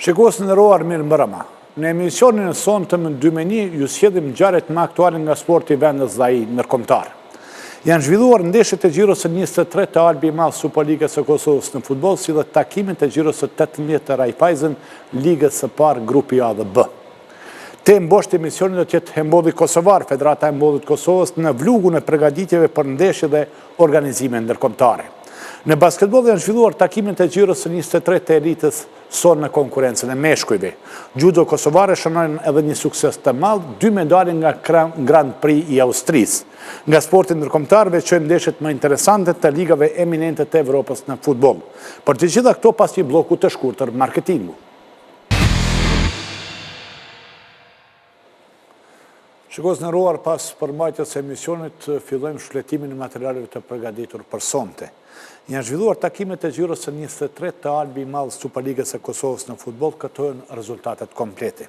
Shikos në nderuar mirë mbrëma. Në emisionin e sonte më 2 ju sjellim ngjarjet më aktuale nga sporti i vendit dhe ai ndërkombëtar. Janë zhvilluar ndeshjet e Gjirosë 23 të Albi i Madh Superligës së Kosovës në futboll, si dhe takimet e Gjirosë 18 të Raiffeisen Ligës së parë grupi A dhe B. Temë mboshtë emisionit do të jetë Handbolli Kosovar, Federata e Handbollit Kosovës në vlugun e përgatitjeve për ndeshje dhe organizime ndërkombëtare. Në basketbol janë zhvilluar takimet e Gjirosë 23 të elitës sonë në konkurencën e meshkujve. Judo kosovare shënojnë edhe një sukses të madh, 2 medalje nga Grand Prix i Austrisë. Nga sporti ndërkombëtar veçojmë ndeshjet më interesante të ligave eminente të Evropës në futboll. Për të gjitha këto pas një bloku të shkurtër marketingu. Shikos në nderuar, pas përmbajtjes së emisionit fillojmë shfletimin e materialeve të përgatitur për sonte. Janë zhvilluar takimet e Gjirosë 23 të Albi i Madh Superligës së Kosovës në futboll, këto janë rezultatet komplete.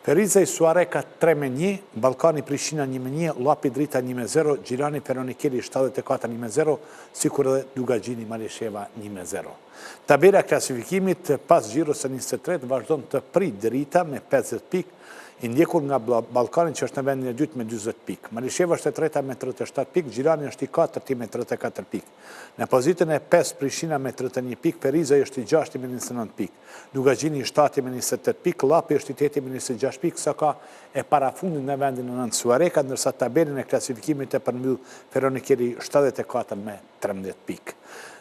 Ferizaj Suareka 3-1, Ballkani Prishtina 1-1, Llapi Drita 1-0, Gjirani Feronikeli 74 1-0, sikur edhe Dugagjini Malisheva 1-0. Tabela e klasifikimit pas Gjirosë 23 vazhdon të prit drita me 50 pikë, i ndjekur nga Ballkani që është në vendin e dytë me 40 pikë. Malisheva është e treta me 37 pikë, Gjirani është i katërti me 34 pikë. Në pozitën e 5 Prishtina me 31 pikë, Ferizaj është i 6 me 29 pikë, Dugagjini i 7 me 28 pikë, Llapi është i 8 me 26 pikë, sa ka e parafundit në vendin e 9 Suareka, ndërsa tabelën e klasifikimit e përmbyll Feronikeli 74 me 13 pikë.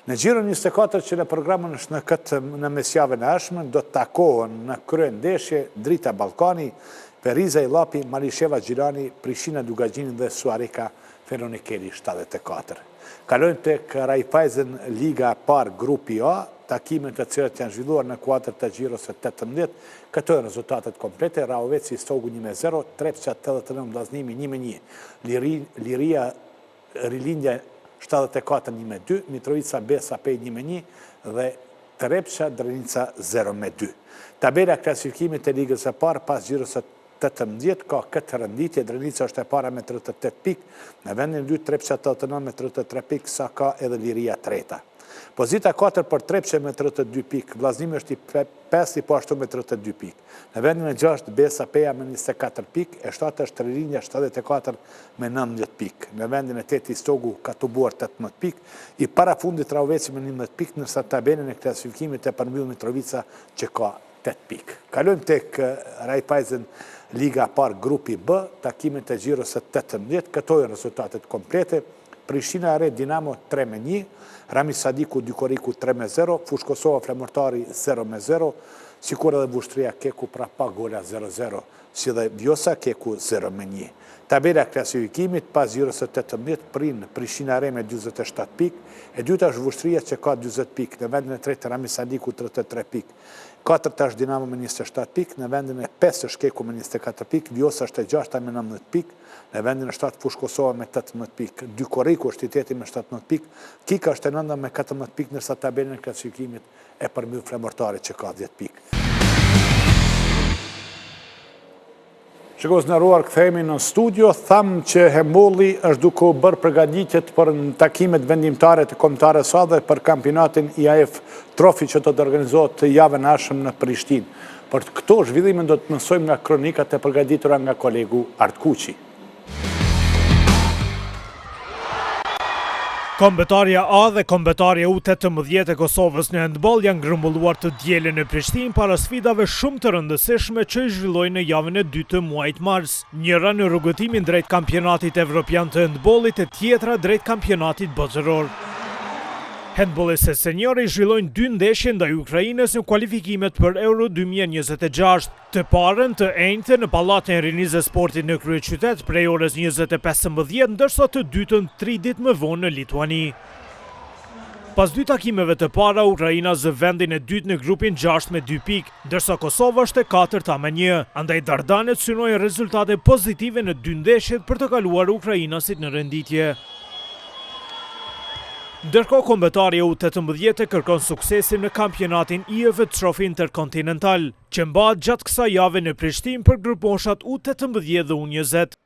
Në Gjiro 24 që në programën është në mesjavën e ardhshme, do të takohen në kryendeshje Drita Ballkani, Ferizaj Llapi, Malisheva Gjirani, Prishtina Dugagjini dhe Suareka Feronikeli 74. Kalojmë tek Raiffeisen Liga e parë grupi A, takimet të cilat janë zhvilluar në kuadër të Gjirosë 18, këto janë rezultatet komplete: Raoveci Stogu 1-0, Trepça 89 Vllaznimi 1-1, Liria Rilindja 74 1-2, Mitrovica Besa Pej 1-1 dhe Trepça Drenica 0-2. Tabela e klasifikimit e ligës së parë pas Gjirosë 18 ka këtë renditje: Drenica është e para me 38 pikë, në vendin e dytë Trepça 89 me 33 pikë, sa ka edhe Liria treta. Pozita 4 për Trepça me 32 pikë, Vllaznimi është i 5 po ashtu me 32 pikë. Në vendin e 6 Besa Peja me 24 pikë, e 7 është Rilindja 74 me 19 pikë. Në vendin e 8 Stogu ka tubuar 18 pikë, i parafundit Raoveci me 11 pikë, ndërsa tabelën e klasifikimit e përmbyll Mitrovica që ka 8 pikë. Kalojmë tek Raiffeisen Liga e parë grupi B, takimet e Gjirosë 18, këto janë rezultatet komplete: Prishtina e Re Dinamo 3-1, Rami Sadiku Dykoriku 3-0, Fush Kosova Flamurtari 0-0, sikur edhe Bushtria Keku pra pa gola 0-0, si dhe Vjosa Keku 0-1. Tabela e klasifikimit pas Gjirosë 18 prin Prishtina e Re me 47 pikë, e dyta është Bushtria që ka 40 pikë, në vendin e tretë Rami Sadiku 33 pikë, katërta është Dinamo me 27 pikë, në vendin e 5 është Keku me 24 pikë, Vjosa është e 6 me 19 pikë, në vendin e 7 Fush Kosova me 18 pikë, Dykoriku është i 8 me 17 pikë, Kika është e 9 me 14 pikë, ndërsa tabelën e klasifikimit e përmbyll Flamurtari që ka 10 pikë. Shikos në nderuar, kthehemi në studio. Tham që handbolli është duke u bërë përgatitjet për takimet vendimtare të kombëtare së dhe për kampionatin IAF Trophy që do të organizohet javën e ardhshme në Prishtinë. Për këto zhvillime do të mësojmë nga kronikat e përgatitura nga kolegu Art Kuqi. Kombëtarja A dhe kombëtarja U18 e Kosovës në handball janë grumbulluar të dielën në Prishtinë para sfidave shumë të rëndësishme që i zhvillojnë në javën e dytë të muajit mars. Njëra në rrugëtimin drejt kampionatit evropian të handbollit, e tjetra drejt kampionatit botëror. Handbollistët seniorë i zhvillojnë 2 ndeshje ndaj Ukrainës në kualifikimet për Euro 2026. Të parën të enjtë në Pallatin Rinizë Sportit në kryeqytet prej orës 20:15, ndërsa të dytën 3 ditë më vonë në Lituani. Pas 2 takimeve të para, Ukraina zë vendin e dytë në grupin 6 me 2 pikë, ndërsa Kosova është e 4 me 1. Andaj Dardanet synojnë rezultate pozitive në 2 ndeshjet për të kaluar ukrainasit në renditje. Ndërkohë kombëtarja U18 kërkon suksesin në kampionatin IAF Trophy Interkontinental, që mbahet gjatë kësaj jave në Prishtinë për grupmoshat U18 dhe U20.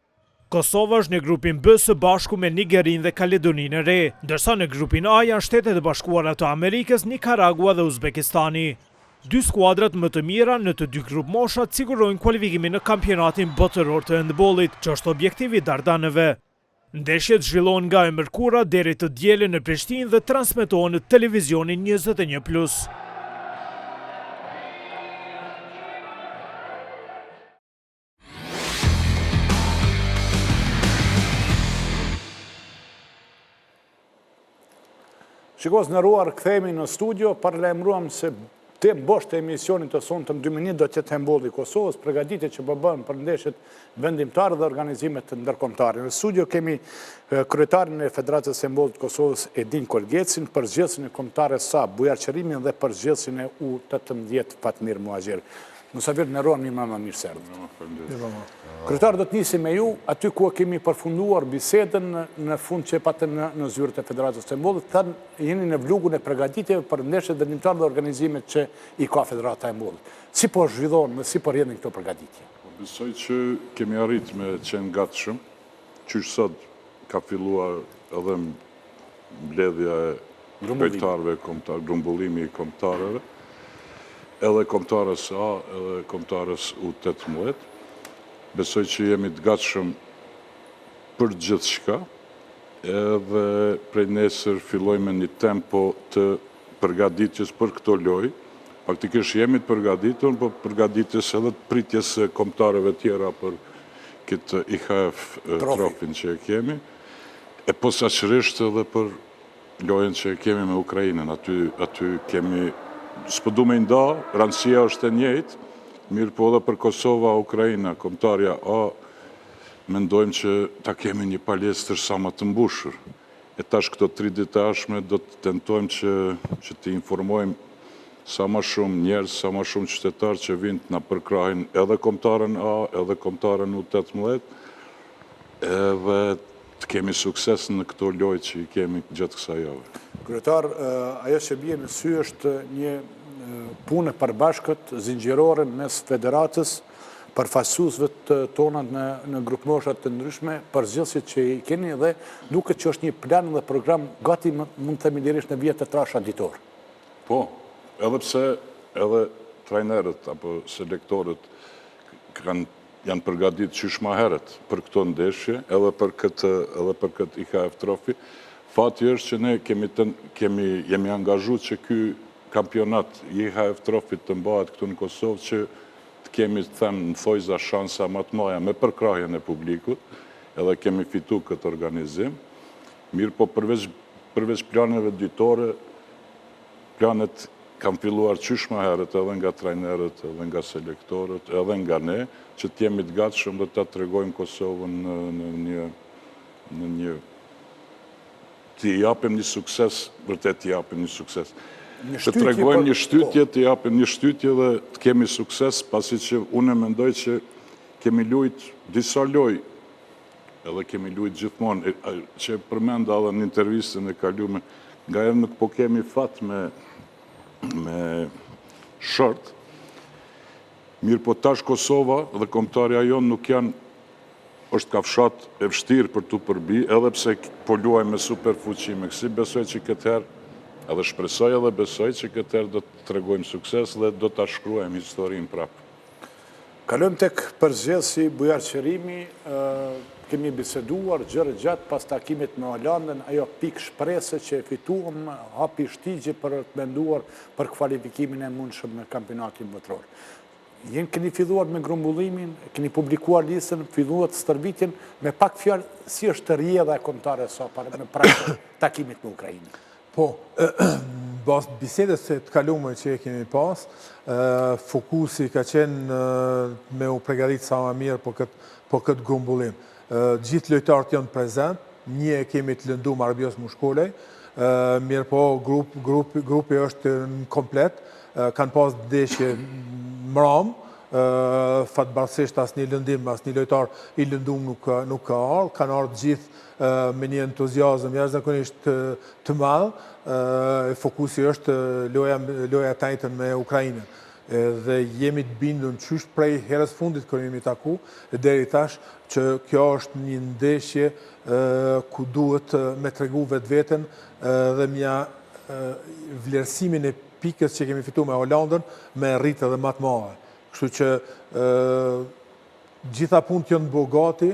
Kosova është në grupin B së bashku me Nigerin dhe Kaledoninë e Re, ndërsa në grupin A janë Shtetet e Bashkuara të Amerikës, Nikaragua dhe Uzbekistani. Dy skuadrat më të mira në të dy grup moshat sigurojnë kualifikimin në kampionatin botëror të handbollit, që është objektivi i Dardanëve. Ndeshjet zhvillohen nga e mërkura deri të dielën në Prishtinë dhe transmetohen në televizionin 21+. Shikos nderuar, kthehemi në studio, paralajmëruam se te boshtë e emisionit të sonte në 2 minutë do të jetë handbolli i Kosovës, përgatitje që po bëhen për ndeshjet vendimtare dhe organizimet ndërkombëtare. Në studio kemi kryetarin e Federatës së handbollit të Kosovës Edin Kolgecin, përgjithësin e kombëtare Sa Bujar Qerimin dhe përgjithësin e U18 Fatmir Muhaxher. Musafir nderuar, më mirë se erdhët. Kryetar, do të nisim me ju, aty ku kemi përfunduar bisedën në fund që patën në zyrët e Federatës së handbollit, thanë jeni në vlugun e përgatitjeve për ndeshjet vendimtare dhe organizimet që i ka Federata e handbollit. Si po zhvillohen dhe si po rrjedhin këto përgatitje? Besoj që kemi arrit me qenë gatshëm, që sot ka filluar edhe mbledhja e kryetarëve kombëtar, grumbullimi i kombëtarëve, edhe kombëtarës A, edhe kombëtarës U18. Besoj që jemi të gatshëm për gjithë shka, edhe prej nesër fillojme një tempo të përgatitjes për këto lojë. Faktikisht jemi të përgatitur, por përgatitjes edhe të pritjes së kombëtarëve tjera për këtë IHF trofin që e kemi, e posaçërisht edhe për lojën që e kemi me Ukrainën. Aty kemi, s'po du me nda, rëndësia është e njëjtë, mirë po edhe për Kosova, Ukraina, kombëtarja A, mendojmë që ta kemi një palestër sa më të mbushur. E tash këto 3 ditë ashme do të tentojmë që të informojmë sa më shumë njerëz, sa më shumë qytetarë që vinë të na përkrahin edhe kombëtarën A, edhe kombëtarën U18, edhe të kemi sukses në këto lojë që i kemi gjatë kësaj jave. Kryetar, ajo që bie në sy është një punë përbashkët, zinxhirore mes federatës, përfaqësuesve të tona në grupmoshat të ndryshme, përgjithësit që i keni dhe duket që është një plan dhe program gati mund të themi lirisht në vjet të trashë ditor. Po, edhe pse edhe trajnerët apo selektorët janë përgatitur qysh më herët për këto ndeshje, edhe për këtë IHF trofi. Fati është që ne jemi angazhuar që ky kampionat i IHF trofit të mbahet këtu në Kosovë, që të kemi në thojza shansa më të mëdha me përkrahjen e publikut, edhe kemi fituar këtë organizim. Mirë po përveç planeve ditore, planet kanë filluar qysh më herët edhe nga trajnerët, edhe nga selektorët, edhe nga ne, që të jemi të gatshëm dhe ta tregojmë Kosovën në një të japim një sukses, vërtet të japim një sukses. Të tregojmë një shtytje, të japim një shtytje dhe të kemi sukses, pasi që unë mendoj që kemi luajt disa lojë, edhe kemi luajt gjithmonë, që përmenda edhe në intervistën e kalume, nga e nuk po kemi fat me short. Mirë po tash Kosova dhe kombëtarja jonë nuk janë, është kafshat e vështirë për të përbi, edhe pse po luaj me superfuqi me kësi, besoj që këtëherë, edhe shpresoj edhe besoj që këtëherë do të tregojmë sukses dhe do të shkruajmë historinë prapë. Kalojmë tek përgjithësi Bujar Qerimi, kemi biseduar gjërë gjatë pas takimit me Holandën, ajo pikë shprese që e fituam, hapi shtigje për të menduar për kvalifikimin e mundshëm në kampionatin botëror. Keni filluar me grumbullimin, keni publikuar listën, filluar të stërvitjen, me pak fjalë si është rrjedha e kombëtare Sa në praktikë takimit me Ukrainën. Po, bas bisedës të kalume që e kemi pas, fokusi ka qenë me u pregatit sa më mirë po këtë grumbullim. Gjithë lojtarët janë prezent, një e kemi të lëndu Marbios Mushkolej, mirë po grupi është në komplet, kanë pas ndeshje mram, fatbarësisht asë një lëndim, asë një lojtar i lëndum nuk ka ardhë, kanë ardhë gjithë me një entuziazëm jashtëzakonisht të madh, fokusi është loja tajtën me Ukrainën. Dhe jemi të bindur qysh prej herës fundit kër jemi taku, deri tash që kjo është një ndeshje ku duhet me tregu vetë vetën dhe mja vlerësimin e pikës që kemi fitu me Hollandën me rritë edhe më të madhe. Kështu që gjitha punë të janë gati,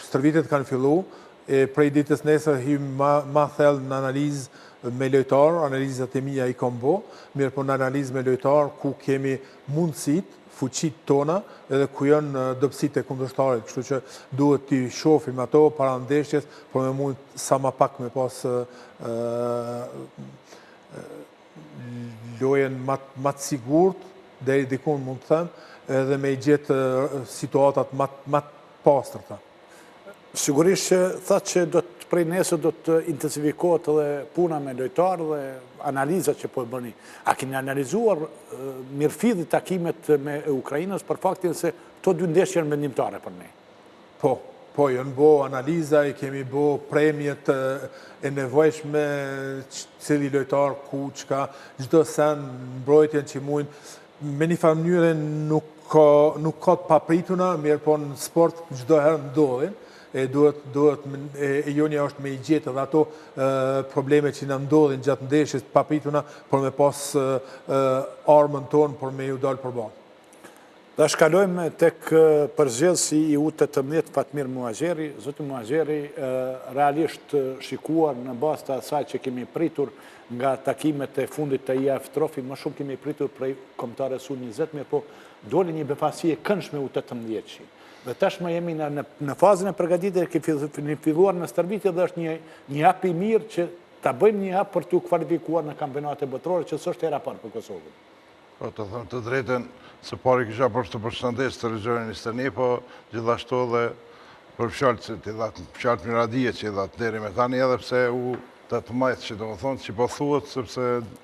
stërvitet kanë fillu, e prej ditës nesër him ma thellë në analizë me lojtar, analizat e mija i kom bo, mirë po në analizë me lojtar ku kemi mundësit, fuqit tona, edhe ku janë dobësit e kundërshtarit. Kështu që duhet t'i shofim ato para ndeshjes, por me mund sa ma pak me pas lojen ma të sigurt, deri dikun mund të them, edhe me i gjetë situatat ma të pastërta. Sigurisht që thatë që do të prej nesër do të intensifikohet edhe puna me lojtarë dhe analizat që po e bëni. A keni analizuar mirëfilli takimet me Ukrainës për faktin se to dy ndeshje janë vendimtare për ne? Po, janë bo analiza, i kemi bo premjet e nevojshme, cili lojtar, ku, qka, gjdo sen, mbrojtjen që mujnë, me një farë mënyre nuk ka të paprituna, mirë po në sport gjdo herë ndodhin, e jonja është me i gjetë edhe ato probleme që në ndodhin gjatë ndeshjes paprituna, por me pas armën tonë, por me ju dalë përballë. Dhe shkalojmë tek përzgjedhësi i U18 Fatmir Muazheri. Zoti Muazheri realisht shikuar në bazë të asaj që kemi pritur nga takimet e fundit të IAF Trophy, më shumë kemi pritur prej kombëtares U20, mirë po doli një befasi e këndshme U18. Dhe tashmë jemi në fazën e përgatitjes, kemi filluar në stërvitje dhe është një hap i mirë që ta bëjmë një hap për t'u kvalifikuar në kampionate botërore, që s'është hera parë për Kosovën. Po, të thëmë të drejten, se pari kisha për të përshëndes të regionin Istërni, po gjithashtu dhe për fjalët miradije që i dhatë deri me tani, edhe pse U18 që do më thonë që po thuhet, sepse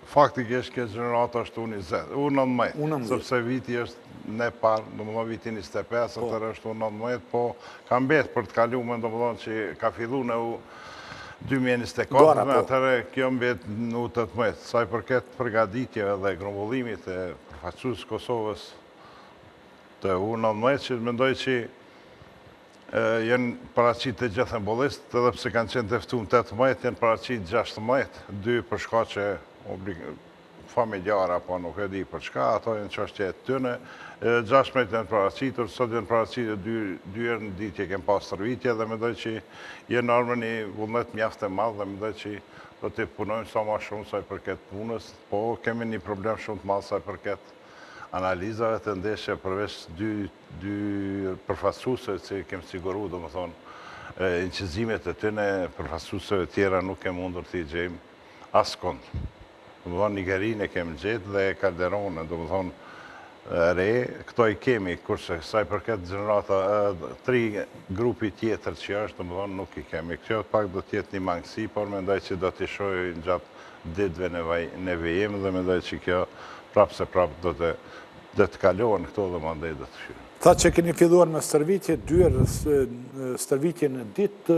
faktikisht kjo gjenerata është U19, sepse viti është ne parë, do më thonë viti 25, atër është U19, po kam betë për të kalume, do më thonë që ka fillu në U2024, me atëre kjo mbet në U18, saj përket përgatitjeve dhe grumbullimit e përfaqësues Kosovës të U19, që mendoj që jenë paraqit të gjithë embolist, edhe pse kanë qenë teftuar 18, jenë paraqit 16, 2 për shkaqe familjare, apo nuk e di për çka, ato jenë çështje të tyre. 16 janë paraqitur, sot janë paraqitur 2 herë në ditë që kemë pas stërvitje dhe mendoj që jenë armën një vullnet mjaft e madh dhe mendoj që do të punojmë sa më shumë sa i përket punës, po kemi një problem shumë të madh sa i përket analizave të ndeshje, përveç 2 përfaqësuesve që kemë siguru, do më thonë, incizimet e tyre përfaqësuesve tjera nuk e mundur t'i gjejmë askund. Do më thonë, Nigerinë e kemë gjetë dhe Calderonën, do më thonë, re, këto i kemi, kurse saj përket gjenerata 3 grupi tjetër që është, do më thonë, nuk i kemi. Kjo pak do tjetë një mangësi, por mendoj që do t'i shojë në gjatë ditëve në vijim dhe mendoj që kjo prapë se prapë do të kalohen këto dhe mandej do të shyrë. Tha që keni filluar me stërvitje, 2 herë stërvitje në ditë,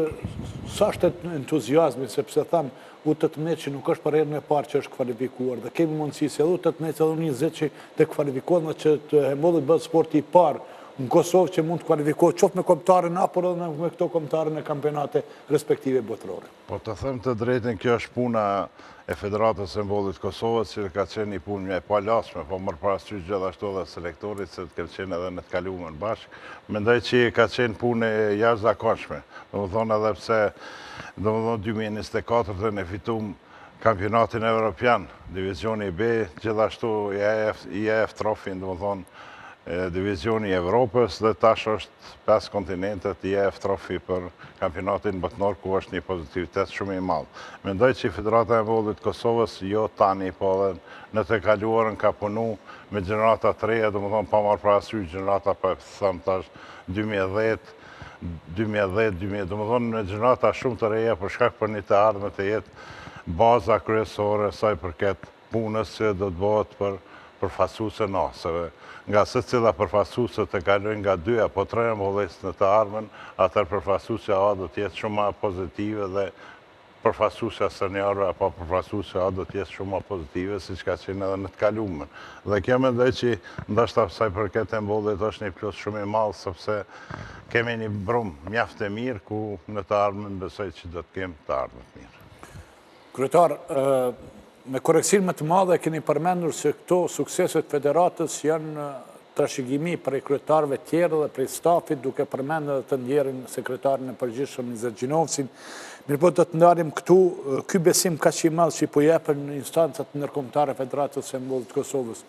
sa është entuziazmi, sepse thamë U18 që nuk është për herën e parë që është kvalifikuar, dhe kemi mundësi se edhe U18 edhe U20 që të kvalifikohet, dhe që të hembullit bëhet sporti i parë në Kosovë që mund të kvalifikohet qoftë me kombëtarën apo edhe me këto kombëtarën e kampionate respektive botërore. Po të them të drejtën, kjo është puna e Federatës së Handbollit Kosovës, që ka qenë një punë me palasme, po mërë parasysh gjithashtu dhe selektorit, se të kanë qenë edhe në të kaluamën bashkë. Mendoj që ka qenë punë e jashtëzakonshme. Do më thonë edhe pse, do më thonë 2024 ne fitum kampionatin evropian, divizioni B, gjithashtu IAF Trophy, do më thonë divizioni Evropës dhe tash është 5 kontinentet IAF Trophy për kampionatin botëror, ku është një pozitivitet shumë i madh. Mendoj që Federata e Handbollit Kosovës jo tani, po edhe në të kaluarën ka punu me gjenerata të reja, domethënë pa marrë parasysh gjenerata po them tash 2010, domethënë me gjenerata shumë të reja për shkak për një të ardhme të jetë baza kryesore saj përket punës që do të bëhet për përfaqësuese nasëve. Nga se cila përfaqësuese të kalojnë nga 2 apo 3 ambulles në të ardhmen, atër përfaqësuesja A do të jetë shumë më pozitive dhe përfaqësuesja seniorëve apo përfaqësuesja A do të jetë shumë më pozitive, siç ka qenë edhe në të kaluamën. Dhe kjo mendoj që ndoshta sa i përket handbollit është një plus shumë i madh, sepse kemi një brum mjaft e mirë ku në të ardhmen besoj që do të kemi të ardhmen të mirë. Kryetar, Me koreksin më të madhe keni përmendur se këto sukseset federatës janë trashëgimi për kryetarëve tjerë dhe për stafit, duke përmendur dhe të ndjerin sekretarin e përgjithshëm Nizet Gjinovcin. Mirë po të ndalim këtu, ky besim ka që i madh që i po jepen në instancat ndërkombëtare Federatës së Handbollit të Kosovës,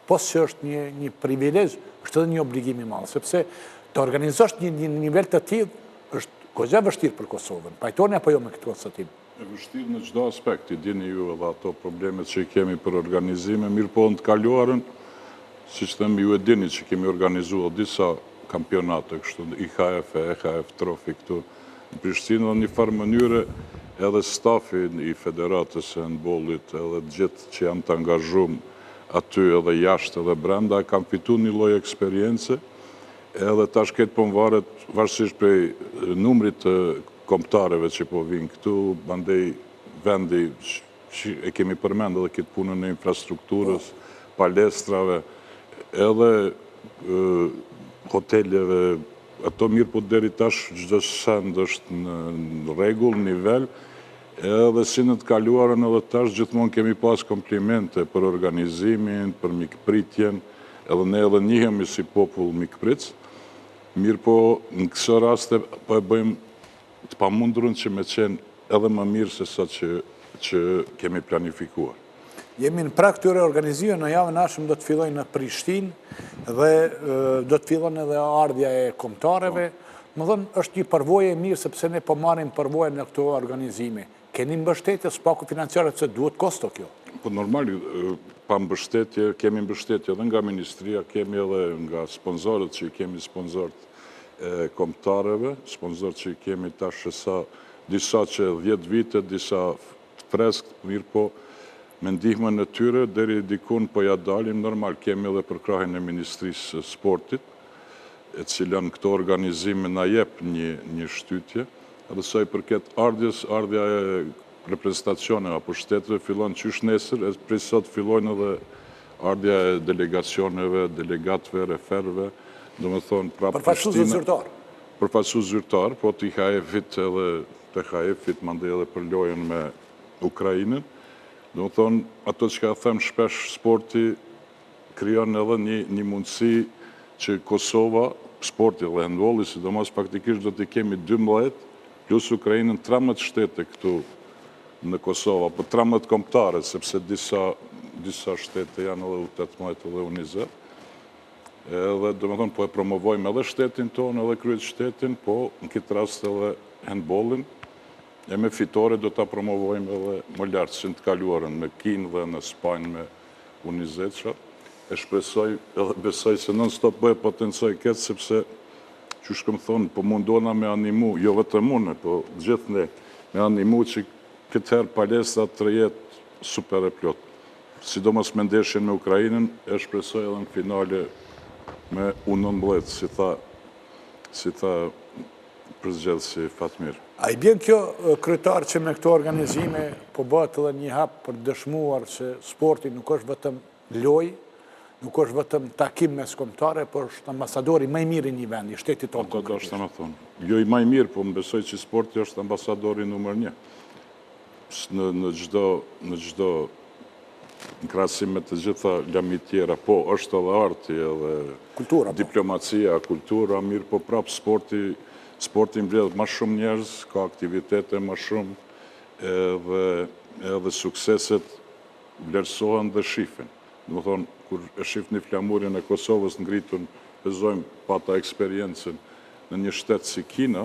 pos që është një privilegj, është edhe një obligim i madh, sepse të organizosh një nivel të tillë është goxha vështirë për Kosovën. Pajtoni apo jo me këtë konstatim? E vështirë në çdo aspekt, i dini ju edhe ato problemet që i kemi për organizime, mirë po në të kaluarën, si që thëmë ju e dini që kemi organizuar disa kampionate, kështu IHF, EHF, Trofi këtu në Prishtinë, dhe një farë mënyre edhe stafi i Federatës së Handbollit, edhe gjithë që janë të angazhum aty edhe jashtë edhe brenda, kam fitu një lloj eksperience, edhe tash këtë po varet varësisht prej numrit të kombëtarëve që po vinë këtu, bandej vendi që e kemi përmend edhe këtë punën e infrastrukturës, palestrave, edhe hoteleve, ato mirë po deri tash çdo send është në rregull, nivel, edhe si në të kaluarën edhe tash gjithmonë kemi pas komplimente për organizimin, për mikpritjen, edhe ne edhe njihemi si popull mikpritës, mirë po në këso raste po e bëjmë të pamundurën që me qenë edhe më mirë se sa që kemi planifikuar. Jemi në prag këtyre organizime, në javën ardhshme do të fillojnë në Prishtinë dhe do të fillon edhe ardhja e kombëtarëve. Më thënë, është një përvojë e mirë sepse ne po marrim përvojë në këto organizime. Keni mbështetje spaku financiare se duhet kosto kjo? Po normal, pa mbështetje, kemi mbështetje edhe nga ministria, kemi edhe nga sponsorët që kemi sponsorët e kombëtarëve, sponsorët që kemi tash sa disa që 10 vite, disa freskët, mirë po me ndihmën e tyre, deri dikun po ja dalim, normal, kemi edhe përkrahin e Ministrisë Sportit, e cilën këto organizime na jep një shtytje, edhe sa i përket ardhja e reprezentacione apo shtetëve fillon qysh nesër, e prej sot fillojnë edhe ardhja e delegacioneve, delegatëve, referve, do me thonë prapë Përfaqësues zyrtar. Përfaqësues zyrtar, po të IHF-it edhe të IHF-it mandej edhe për lojën me Ukrainën. Do me thonë, ato që ka them shpesh sporti krijon edhe një mundësi që Kosova, sporti dhe handbolli, sidomos faktikisht do të kemi 12 plus Ukrainën 13 shtete këtu në Kosova, po 13 kombëtare, sepse disa shtete janë edhe U18 edhe U20. Edhe do me thonë po e promovojmë edhe shtetin tonë, edhe kryet shtetin, po në këtë rast edhe handbollin, e me fitore do të promovojmë edhe më lartë që në të kaluarën, me Kinë dhe në Spanjë me U20. E shpresoj edhe besoj se non-stop bëhe potencoj këtë, sepse që shkëm thonë, po mundona me animu, jo vetëm unë, po gjithë ne, me animu që këtë herë palestrat të jetë super e plotë. Sidomos me ndeshjen me Ukrainën, e shpresoj edhe në finale me U19, si tha përzgjedhësi Fatmir. A i bjen kjo kryetar që me këto organizime po bëhet edhe një hap për dëshmuar se sporti nuk është vetëm lojë, nuk është vetëm takim mes kombëtare, por është ambasadori më i mirë i një vendi, shtetit tonë. Po do është të më thonë. Jo i më i mirë, po më besoj që sporti është ambasadori numër 1. Në çdo në krahasim me të gjitha lamit tjera, po është edhe arti, edhe diplomacia, kultura, mirë, po prapë sporti mbledh më shumë njerëz, ka aktivitete më shumë, edhe sukseset vlerësohen dhe shifen. Dhe më thonë, kur e shif një flamurin e Kosovës ngritun, bezojmë pata eksperiencën në një shtetë si Kina,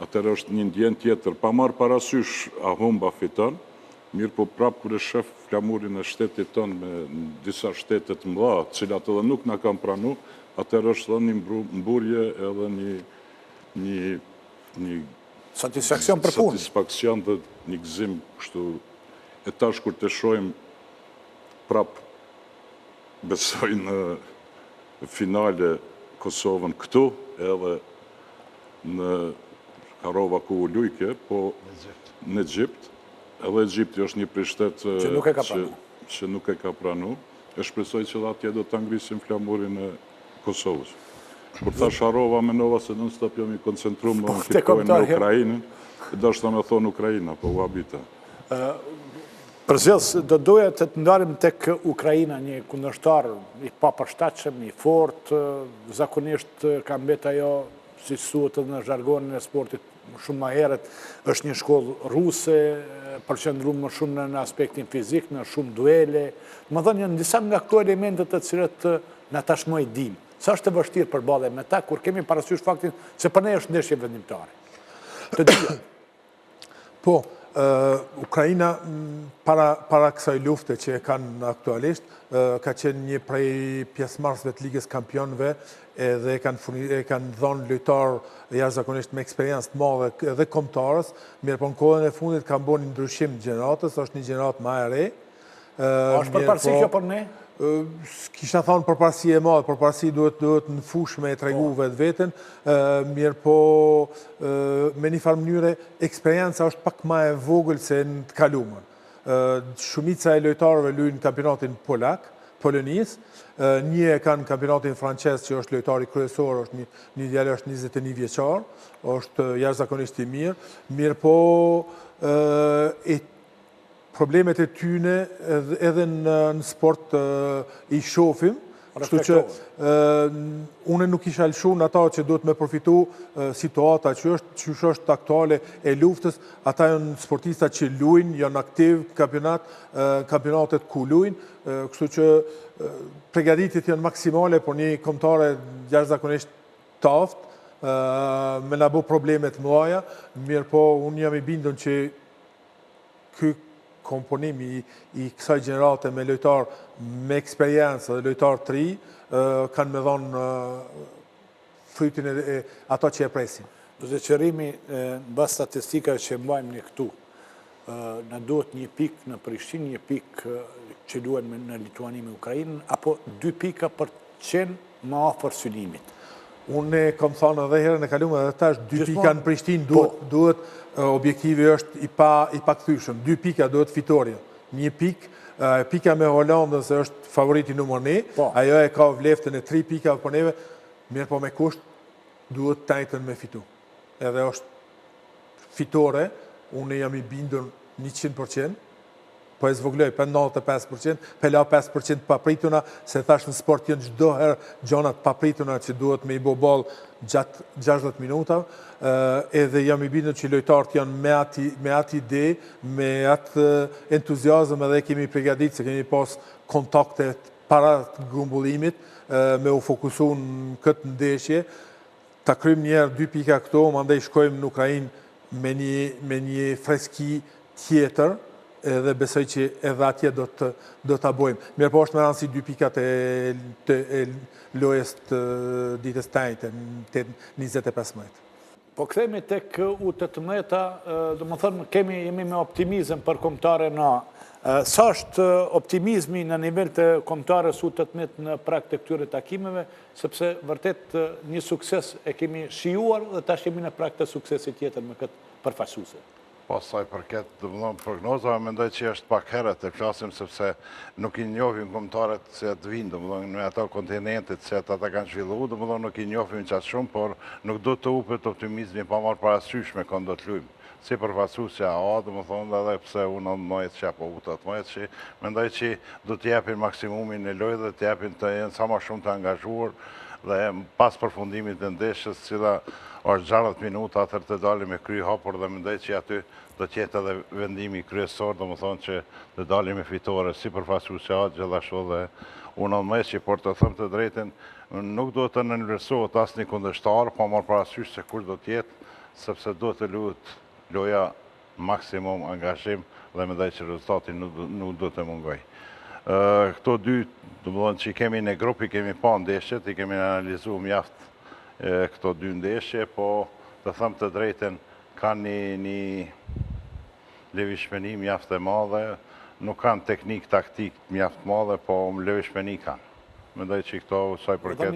atër është një ndjen tjetër, pa marë parasysh a humba fiton, mirë po prapë kër e shef flamurin e shtetit tonë me disa shtetet mëdha, cilat edhe nuk na kam pranu, atër është dhe një mburje edhe një satisfakcion për punë. Satisfakcion dhe një gëzim kështu. E tash kur të shojmë prapë besoj në finale Kosovën këtu, edhe në Harova ku u lujke, po në Egjipt, edhe Egjipti është një prej shtetë që nuk e ka pranu, e shpresoj që dhe atje do të ngrisim flamurin e Kosovës. Kur thash Harova, menova se non-stop jam i koncentru më në fitojnë në Ukrajinën, e do është të me thonë Ukrajina, po u habita. Përzels, do doja të ndarim tek Ukraina, një kundërshtar i papërshtatshëm, i fortë, zakonisht ka mbet ajo, si thuhet edhe në zhargonin e sportit shumë më herët, është një shkollë ruse, përqendruar më shumë në aspektin fizik, në shumë duele. Më thënë, janë disa nga këto elementet të cilët na tashmë i dim. Sa është e vështirë përballje me ta kur kemi parasysh faktin se për ne është ndeshje vendimtare. Të dyja. Po, Ukraina para kësaj lufte që e kanë aktualisht, ka qenë një prej pjesëmarrësve të Ligës Kampionëve edhe e kanë dhënë lojtar jashtëzakonisht me eksperiencë të madhe edhe kombëtarës, mirë po në kohën e fundit kanë bërë një ndryshim gjeneratës, është një gjenerat më e re. Është përparësi kjo për ne? Kisha thonë përparësi e madhe, përparësi duhet në fush me e tregu vetë vetën, mirë po me një farë mënyre, eksperienca është pak ma e vogël se në të kalumën. Shumica e lojtarëve luajnë në kampionatin Polonis, një e kanë kampionatin francez që është lojtari kryesor, është një djalë është 21 vjeçar, është jashtëzakonisht i mirë po problemet e tyne edhe në sport i shofim, kështu që une nuk isha lëshu në ata që duhet me përfitu situata që është aktuale e luftës, ata janë sportista që luajnë, janë aktiv kampionatet ku luajnë, kështu që përgatitit janë maksimale, por një kombëtare jashtëzakonisht të aftë, me na bo problemet mëdha, mirë po unë jam i bindur që ky komponim i kësaj gjenerate me lojtar me eksperiencë dhe lojtar të ri kanë me dhonë frytin e ato që e presin. Dhe qërimi, bas statistika që mbajmë një këtu, në duhet një pik në Prishtinë, një pik që duhet në Lituani me Ukrajinën, apo 2 pika për qenë më afër synimit? Unë kam thënë edhe herën e kaluar edhe tash 2 pika në Prishtinë duhet objektivi është i pakëthyeshëm. 2 pika duhet fitoria. 1 pik, pika me Hollandën se është favoriti numër 1, ajo e ka vleftën e 3 pika për neve, mirë po me kusht duhet tajtën me fitu. Edhe është fitore, unë jam i bindur 100%, po e zvogloj për 95%, për la 5% paprituna, se thash në sport jënë gjdo herë gjonat paprituna që duhet me i bo ball gjatë 60 minuta, edhe jam i bindur që lojtarët janë me atë ide, me atë entuziazëm edhe kemi përgatitur se kemi pas kontaktet para grumbullimit, me u fokusu në këtë ndeshje, ta krymë njerë 2 pika këto, mandej shkojmë në Ukrainë me një freski tjetër, edhe besoj që edhe atje do të bojmë. Mirë po është me rëndësi 2 pikat e lojës të ditës tajtë, në 25. Po këthemi tek U18, do më thënë, jemi me optimizëm për kombëtare na. Sa është optimizmi në nivel të kombëtares U18 në prag të këtyre takimeve, sepse vërtet një sukses e kemi shijuar dhe tash jemi në prag të suksesit tjetër me këtë përfaqësuese. Po, saj përket, prognozave, mendoj që është pak herët të flasim, sepse nuk i njohim kombëtarët se të vinë, në ato kontinentit se ata kanë zhvillu, nuk i njohim qatë shumë, por nuk do të upet optimizmi pa marrë parasysh me këndo të lujmë. Si përfaqësuesja A, edhe pse unë mëjtë që apo U18 që mendoj që do të japin maksimumin e lojë dhe të japin të jenë sa ma shumë të angazhuar dhe pas përfundimit të ndeshjes, cila është 60 minuta atër të dalim me kry hapur dhe mendoj që aty do tjetë edhe vendimi kryesor, do më thonë që të dalim me fitore si përfaqësuesja A, gjithashtu dhe U19, por të thëmë të drejten, nuk do të nënvlerësohet asnjë kundërshtar, pa marrë parasysh se kur do tjetë, sepse do të luhet loja maksimum angazhim dhe mendoj që rezultati nuk do të mungoj. Këto dy, do më thonë që i kemi në grupi, kemi pa ndeshjet, i kemi analizu mjaft këto 2 ndeshje, po të thëmë të drejten kanë një lëvishmëri mjaft e madhe, nuk kanë teknik, taktik mjaft madhe, po lëvishmëri kanë. Mendoj që këto saj përket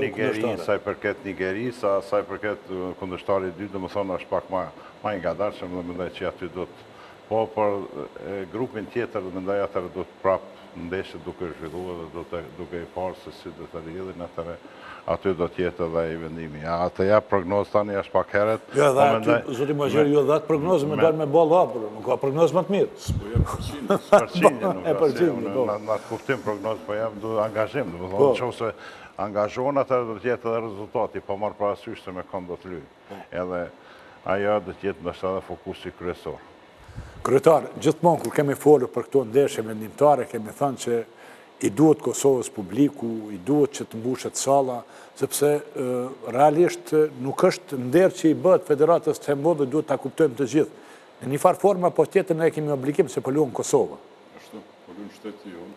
Nigeri, saj përket Nigeri, saj përket kundërshtari 2, do më thonë është pak ma i ngadarshëm dhe mendoj që aty do të po për grupin tjetër dhe mendoj atër do të prapë ndeshje duke zhvilluar dhe duke i parë se si do të rrjedhin atëre aty do të jetë edhe i vendimi. Atë ja prognozë tani është pak herët. Jo, edhe aty, zoti Mazheri, ju dhatë prognozë me dalë me ballë hapur, nuk ka prognozë më të mirë. Po jam përqindje. Përqindje nuk E ka përqindje, po. Në kuptim prognozë, po jam du angazhim, do të thonë nëse angazhohen atëherë do të jetë edhe rezultati, po marr parasysh se me kënd do të lyjë. Edhe ajo do të jetë ndoshta edhe fokusi kryesor. Kryetar, gjithmonë kur kemi folur për këto ndeshje vendimtare, kemi thënë që i duhet Kosovës publiku, i duhet që të mbushet salla, sepse realisht nuk është nder që i bëhet Federatës të Hembodhit, duhet ta kuptojmë të gjithë. Në një farë forma, po tjetër ne kemi obligim se po luajmë Kosova. Ashtu, po luajmë shteti jonë,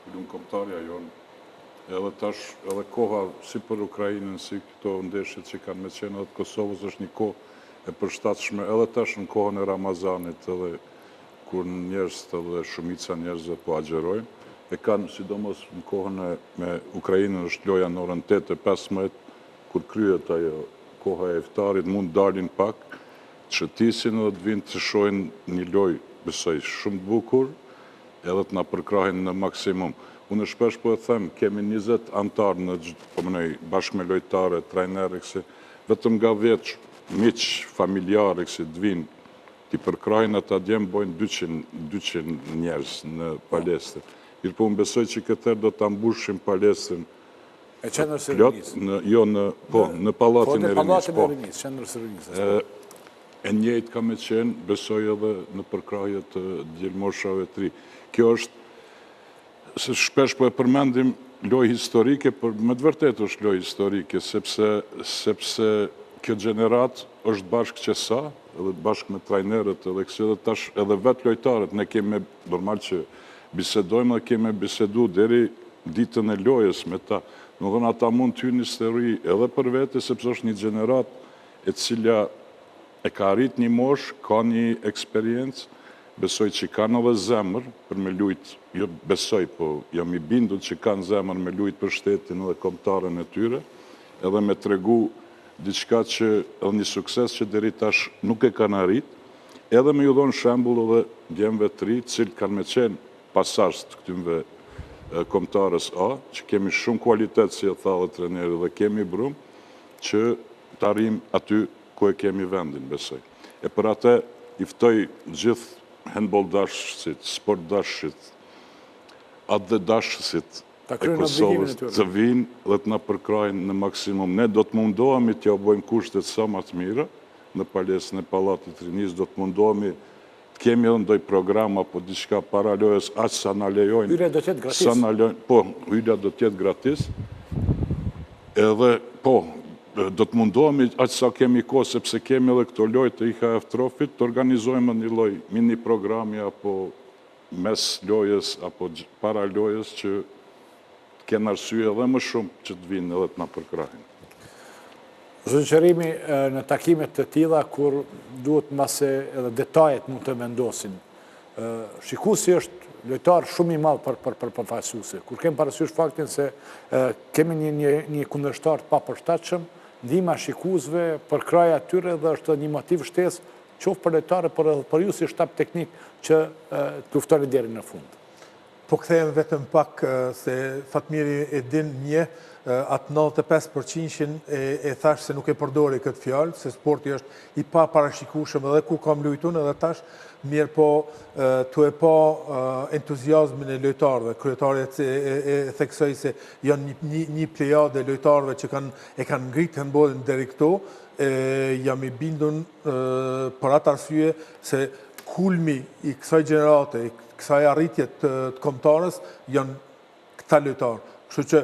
po luajmë kombëtarja jonë. Edhe tash, edhe koha si për Ukrainën, si këto ndeshjet që kanë me qenë edhe të Kosovës është një kohë e përshtatshme, edhe tash në kohën e Ramazanit, edhe kur njerëz edhe shumica njerëzve po agjerojnë, e kanë sidomos në kohën me Ukrainën është loja në orën 8:15, kur kryhet ajo koha e iftarit, mund dalin pak, shëtisin edhe të vinë të shohin një lojë, besoj, shumë të bukur, edhe të na përkrahin në maksimum. Unë shpesh po e them, kemi 20 antarë në bashkë me lojtare, trajnerë, vetëm nga 10 miq familjarë që të vinë, t'i përkrahin ata djemë bojnë 200 njerëz në palestër. Irë po më besoj që këtër do të ambushim palestën E qendrës së Rinisë. Jo, në Pallatin e Rinisë. Po, në Pallatin e Rinisë, qendrës së Rinisë. E njëjtë ka me qenë, besoj edhe në përkrahje të djelmoshave të ri. Kjo është, se shpesh po e përmendim lojë historike, por me të vërtetë është lojë historike, sepse kjo gjenerat është bashkë që sa, edhe bashkë me trajnerët, edhe tash edhe vetë lojtarët, ne kemi, normal që bisedojmë dhe kemi bisedu deri ditën e lojës me ta. Në dhënë ata mund të hynë histori edhe për vete, sepse është një gjenerat e cila e ka arrit një mosh, ka një eksperiencë, besoj që kanë edhe zemër për me lujt, jo besoj, po jam i bindur që kanë zemër me lujt për shtetin edhe kombëtarën e tyre, edhe me tregu diçka që edhe një sukses që deri tash nuk e kanë arrit, edhe me ju dhonë shembull edhe djemve të ri, cilë kanë me qenë pasazh të këtymve kombëtarës A, që kemi shumë kualitet, si e tha dhe treneri, dhe kemi brum, që të arrim aty ku e kemi vendin, besoj. E për atë, i ftoj gjithë handball dashësit, sport dashësit, atë dhe dashësit e Kosovës të vinë dhe të na përkrajnë në maksimum. Ne do të mundohemi t'ja bojmë kushtet sa më të mira, në palesën e Pallatit të Rinisë, do të mundohemi të kemi edhe ndoj program apo diçka para lojës, aq sa na lejojnë. Hyrja do t'jetë gratis. Po, hyrja do t'jetë gratis. Edhe, po, do të mundohemi aq sa kemi kohë, sepse kemi edhe këto lojë të IHF Trofit, të organizojmë një lojë mini programi apo mes lojës apo para lojës që të kenë arsye edhe më shumë që të vinë edhe të na përkrahin. Zoti Qerimi, në takimet të tilla kur duhet mase edhe detajet mund të vendosin. Shikuesi është lojtar shumë i madh për përfaqësuesi. Kur kem parasysh faktin se kemi një kundërshtar të papërshtatshëm, ndihma shikuesve për kraja atyre dhe është një motiv shtesë qoftë për lojtarët, por edhe për ju si shtab teknik që të luftoni deri në fund. Po kthehem vetëm pak se Fatmiri e din atë 95% e thash se nuk e përdori këtë fjalë, se sporti është i pa parashikueshëm edhe ku kam luajtur edhe tash, mirë po tu e pa entuziazmin e lojtarëve. Kryetari e theksoi se janë një plejadë lojtarëve që e kanë ngritë handballin deri këtu, jam i bindur për atë arsye se kulmi i kësaj gjenerate, i kësaj arritje të kombëtarës janë këta lojtarë. Kështu që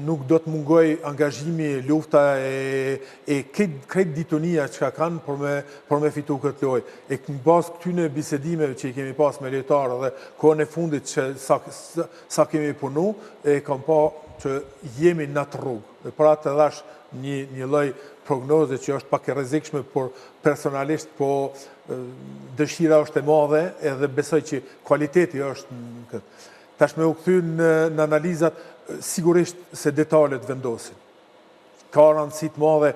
nuk do të mungoj angazhimi, lufta e krejt ditonia që ka kanë për me fitu këtë lojë. E në bazë këtyne bisedimeve që i kemi pas me lojtarë dhe kohën e fundit që sa kemi punu, e kam pa që jemi në të rrugë. Dhe për atë edhe është një lloj prognoze që është pak e rrezikshme, por personalisht po dëshira është e madhe edhe besoj që kualiteti është në këtë. Tash me u kthy në analizat, sigurisht se detalet vendosin. Ka rëndësi të madhe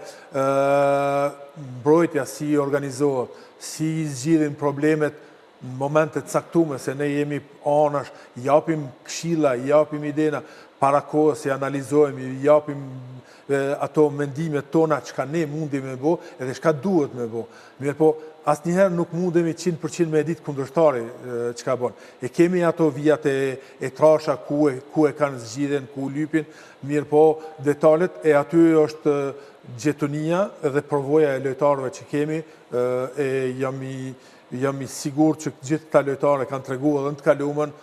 mbrojtja si organizohet, si zgjidhin problemet në momentet caktume, se ne jemi anash, japim këshilla, japim idena, para kohës i analizojmë, japim ato mendimet tona çka ne mundi me bo, edhe çka duhet me bo. Mirë po, asnjëherë nuk mundemi 100% me ditë kundërshtari çka bën. E kemi ato vijat e trasha ku e kanë zgjidhen, ku lypin, mirë po, detalet e aty është gjetonia dhe përvoja e lojtarëve që kemi, e jam i sigur që gjithë këta lojtarë kanë treguar edhe në të kaluamën,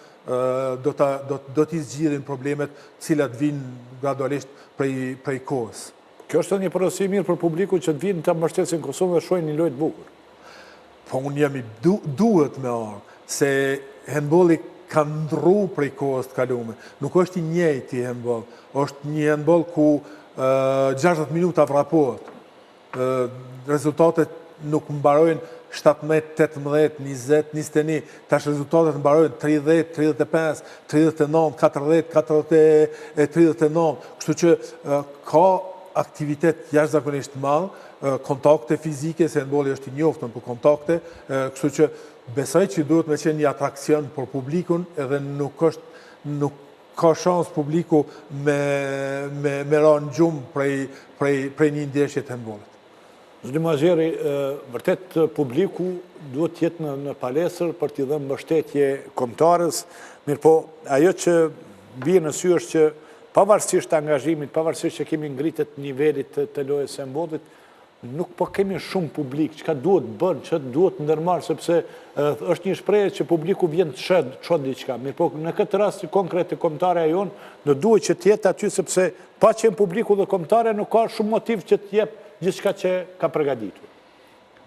do t'i zgjidhin problemet cilat vinë gradualisht prej kohës. Kjo është një porosi mirë për publiku që të vinë të mbështesin Kosovë dhe shohin një lojë të bukur. Po unë jam duhet me arë, se handbolli ka ndrru prej kohës të kaluame. Nuk është i njëjti handboll, është një handboll ku 60 minuta vrapohet. Rezultatet nuk mbarojnë 17, 18, 20, 21, tash rezultatet mbarojnë 30, 35, 39, 40, 39, kështu që ka aktivitet jashtëzakonisht madh, kontakte fizike, se handbolli është i njoftën për kontakte, kështu që besoj që duhet me qenë një atrakcion për publikun, edhe nuk ka shans publiku me ranë gjumë prej një ndeshje të handbollit. Zoti Mazheri, vërtet publiku duhet jetë në palestër për t'i dhënë mbështetje kombëtarës, mirë po ajo që bie në sy është që pavarësisht angazhimit, pavarësisht që kemi ngritet nivelit të lojës së handbollit, nuk po kemi shumë publik, çka duhet bën, që duhet ndërmarrë, sepse është një shprehje që publiku vjen të çon diçka. Mirë po në këtë rast konkret të kombëtarja jonë, do duhet që të jetë aty, sepse pa qenë publiku dhe kombëtarja nuk ka shumë motiv që të jep gjithçka që ka përgatitur.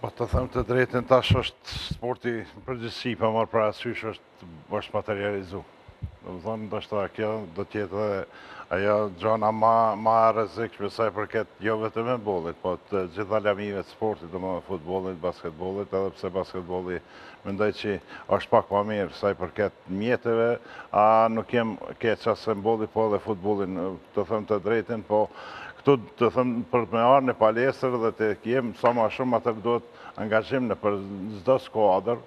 Po të them të drejtën, tash është sporti në përgjithësi, pa marrë parasysh është materializu. Do të thonë, ndoshta kjo do të jetë edhe ajo gjona ma rrezikshme sa i përket jo vetëm handbollit, po të gjitha lamive të sportit, domethënë futbollit, basketbollit, edhe pse basketbolli mendoj që është pak më mirë sa i përket mjeteve, nuk jem keq as handbolli, po edhe futbollin, të them të drejtën, po këtu të them për me arë në palestër dhe të jem sa ma shumë atër duhet angazhim në për çdo skuadër,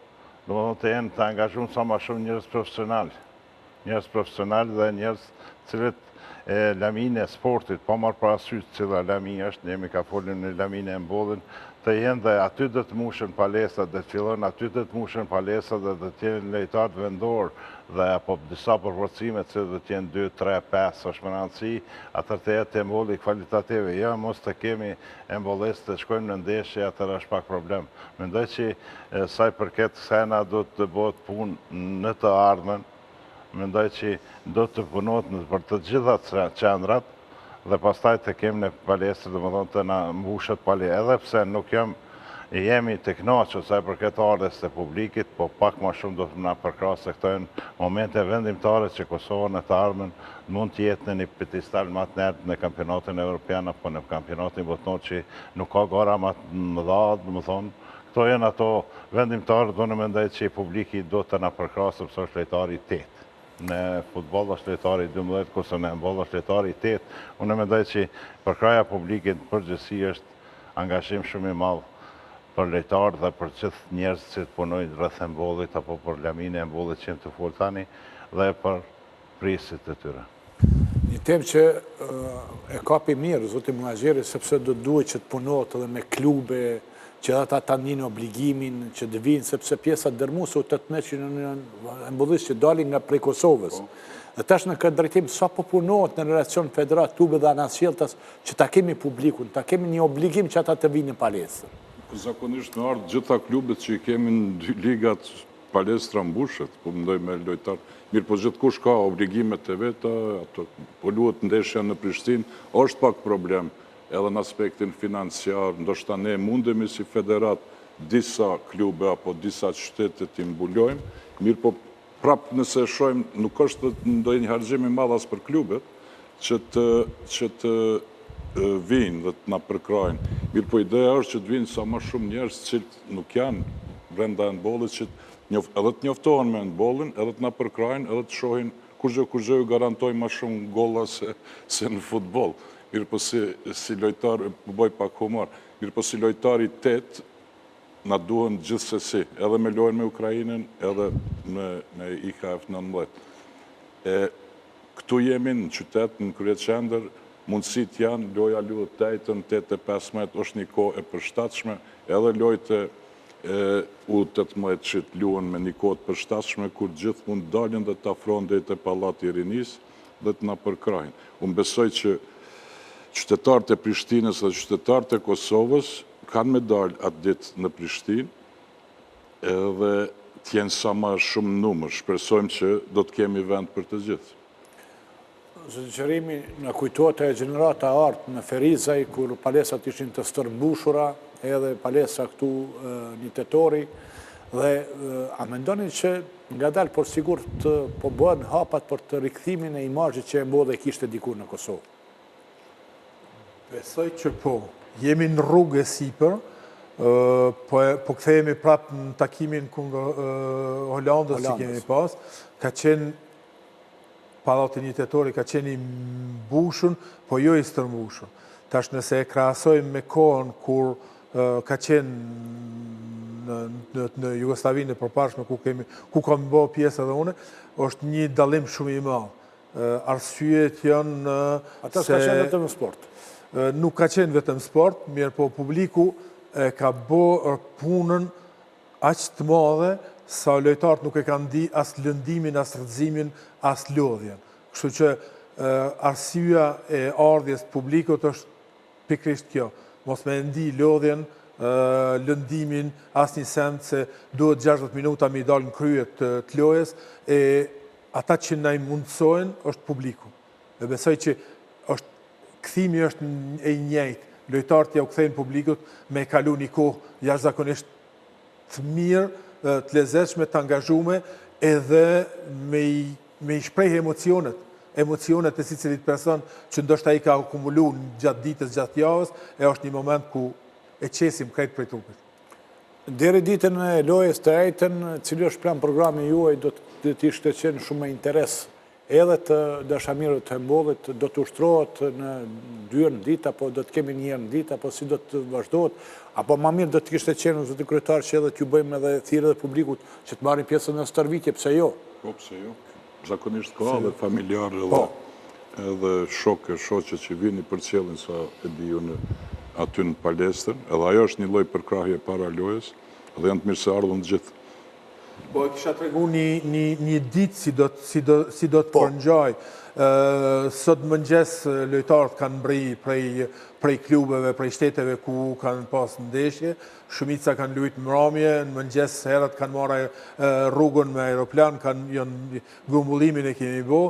domethënë të jenë të angazhuar sa ma shumë njerëz profesional dhe njerëz cilët lamin e sportit, pa marrë parasysh cila lami është, ne jemi ka folur në lamin e handbollit, të jenë dhe aty do të mushen palestrat, dhe të fillon aty do të mushen palestrat dhe të jenë lojtarë vendor dhe apo disa përvorcime që do të jenë 2, 3, 5 është më rëndësi, atër të jetë handbolli kvalitative. Ja, mos të kemi handbollistë të shkojmë në ndeshje, atër është pak problem. Mendoj që sa i përket sena do të bëhet punë në të ardhmen, mendoj që do të punohet për të gjitha qendrat dhe pastaj të kemi në palestër, dhe më thonë të na mbushet palestër, edhe pse nuk jemi të kënaqur sa i përket ardhes të publikit, po pak më shumë do të na përkrahasë këto momente vendimtare që Kosova në të ardhmen mund të jetë në një pjedestal më të lartë në kampionatin evropian apo në kampionatin botror që nuk ka gara më të mëdha, do të thonë. Këto janë ato vendimtarë, do në mendoj që publiki do të na përkrahasë sepse është lojtari i 8. Në futboll është lojtari 12, kurse në handboll është lojtari 8. Unë mendoj që përkraja publikit në përgjithësi është angazhim shumë i madh për lojtarë dhe për gjithë njerëz që punojnë rreth handbollit apo për laminë e handbollit që të fol tani dhe për prisit të tyre. Një temë që e kapi mirë zoti Muazheri, sepse do duhet që të punohet edhe me klube, që ata ta ndinë obligimin që të vinë, sepse pjesa dërmuese u 18 që në handbollistë që dalin nga prej Kosovës. Dhe tash në këtë drejtim, sa po punohet në relacion federat, klube dhe anasjelltas, që ta kemi publikun, ta kemi një obligim që ata të vinë në palestër. Zakonisht në ardhë gjitha klubet që i kemi në 2 ligat palestra mbushet, po mendoj me lojtar. Mirë, po gjithkush ka obligimet e veta, po luhet ndeshja në Prishtinë, është pak problem. Edhe në aspektin financiar, ndoshta ne mundemi si federat disa klube apo disa qytetet t'i mbulojmë, mirë po prapë nëse shojmë, nuk është ndonjë harxhim i madh as për klubet, që të vinë dhe të na përkrajnë. Mirë po ideja është që të vinë sa më shumë njerëz që nuk janë brenda handbollit, që edhe të njoftohen me handbollin, edhe të na përkrajnë, edhe të shohin kur gjë ju garantoj më shumë golla se në futboll. Mirë po si lojtar, bëj pak humor, mirë po si lojtari 8, na duhen gjithsesi, edhe me lojën me Ukrainën, edhe me IKF 19. Këtu jemi në qytet, në kryet qendër, mundësit janë, loja luhet 8-15 është një kohë e përshtatshme, edhe lojtë U18 që të luhen me një kohë të përshtatshme, kur gjithë mund dalin dhe të afron dhe të Pallati i Rinisë dhe të na përkrajnë. Unë besoj që qytetarët e Prishtinës dhe qytetarët e Kosovës kanë me dalë atë ditë në Prishtinë edhe t'jenë sa ma shumë numër. Shpresojmë që do të kemi vend për të gjithë. Zëgjërimi në kujtohet e gjenerata artë në Ferizaj, kur palesat ishin të stërmbushura, edhe palestra këtu një tetori, dhe a mendoni që nga dalë por sigur të po bëhen hapat për të rikthimin e imazhit që e mbodhe kishte dikur në Kosovë? Besoj që po. Jemi në rrugë e sipër, po kthehemi prapë në takimin kundër Hollandës që kemi pas, ka qenë Pallati një tetori ka qenë i mbushur, po jo i stërmbushur. Tash nëse e krahasojmë me kohën kur ka qenë në Jugosllavinë e përparshme ku kam bërë pjesë edhe une, është një dallim shumë i madh. Arsyet janë Ata s'ka qenë vetëm sport. Nuk ka qenë vetëm sport, mirë po publiku ka bërë punën aq të madhe sa lojtarët nuk e kanë di as lëndimin, as rrëzimin, as lodhjen. Kështu që arsyeja e ardhjes publikut është pikërisht kjo. Mos me ndi lodhjen, lëndimin, as një send se duhet 60 minuta me i dalë në krye të lojës, e ata që na i mundsojnë është publiku. E besoj që kthimi është e njëjtë. Lojtarët ja u kthejnë publikut me kalu një kohë jashtëzakonisht të mirë, të lezetshme, të angazhume, edhe me i shpreh emocionet e secilit person që ndoshta ai ka akumulu gjatë ditës, gjatë javës, e është një moment ku e qesim krejt prej trupit. Deri ditën e lojës të ejtën, cili është plan programi juaj, do të ishte qenë shumë me interes edhe të dashamirëve të handbollit, do të ushtrohet në 2 herë në ditë, apo do të kemi 1 herë në ditë, apo si do të vazhdohet, apo më mirë do të kishte qenë zoti kryetar që edhe t'ju bëjmë edhe thirrje dhe publikut që të marrin pjesën në stërvitje, pse jo? Po, pse jo? Zakonisht ka edhe familjarë edhe shokë, shoqe që vini për cjellin sa e di unë aty në palestër, edhe ajo është një lloj përkrahje para lojës, dhe janë të mirë se ardhën të gjithë. Po e kisha tregu një ditë si do të përngjaj. Sot mëngjes lojtarët kanë mbri prej klubeve, prej shteteve ku kanë pas ndeshje, shumica kanë luajtur mbrëmje, në mëngjes herët kanë marrë rrugën me aeroplan, janë grumbullimin e kemi bë.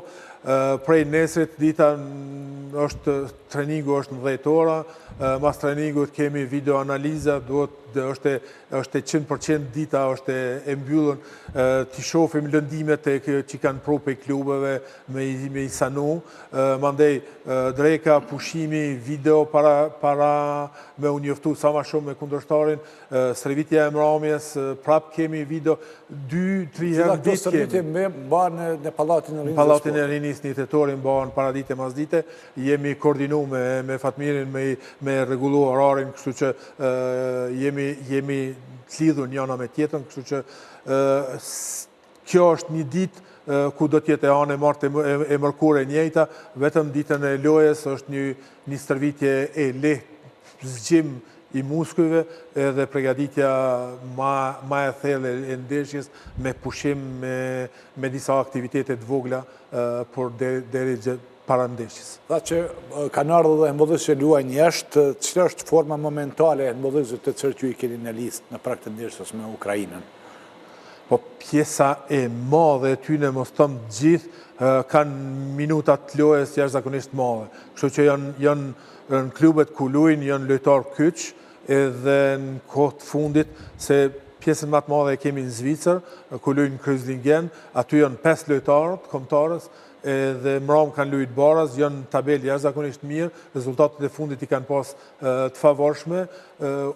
Prej nesrit dita treningu është në 10 ora, mas treningut kemi video analiza, është e 100% dita është e mbyllën, t'i shofim lëndimet që kanë pru për klubeve me i sanu, mandej dreka, pushimi, video para me u njoftu sa ma shumë me kundërshtarin, stërvitja e mbrëmjes, prap kemi video, 2-3 herë ditë kemi. Stërvitje me banë në Pallatin e Rinisë. Pallatin e Rinisë një tetorin banë para dite mas dite, jemi koordinu me Fatmirin me regullu orarin, kështu që jemi të lidhur njëna me tjetën, kështu që kjo është një ditë ku do t'jetë e anë e martë e mërkure njëjta, vetëm ditën e lojës është një stërvitje e lehtë, zgjim i muskujve edhe pregaditja ma e thellë e ndeshjes me pushim me disa aktivitetet vogla por deri para ndeshjes. Tha që kanë ardhur dhe handbollistët që luajnë jashtë, çfarë është forma momentale e handbollistëve të cilët ju i keni në listë në prag të ndeshjes me Ukrainën? Po pjesa e madhe e tyne, mos thëmë gjithë, kanë minutat të lojës jashtëzakonisht madhe. Kështu që janë në klubet ku luajnë, janë lojtarë kyç, edhe në kohë të fundit, se pjesën më të madhe e kemi në Zvicër, ku luajnë në Kreuzlingen, aty janë 5 lojtarë të kombëtarës, edhe mram kanë luajtur baraz, janë tabel jashtëzakonisht mirë, rezultatet e fundit i kanë pas të favorshme.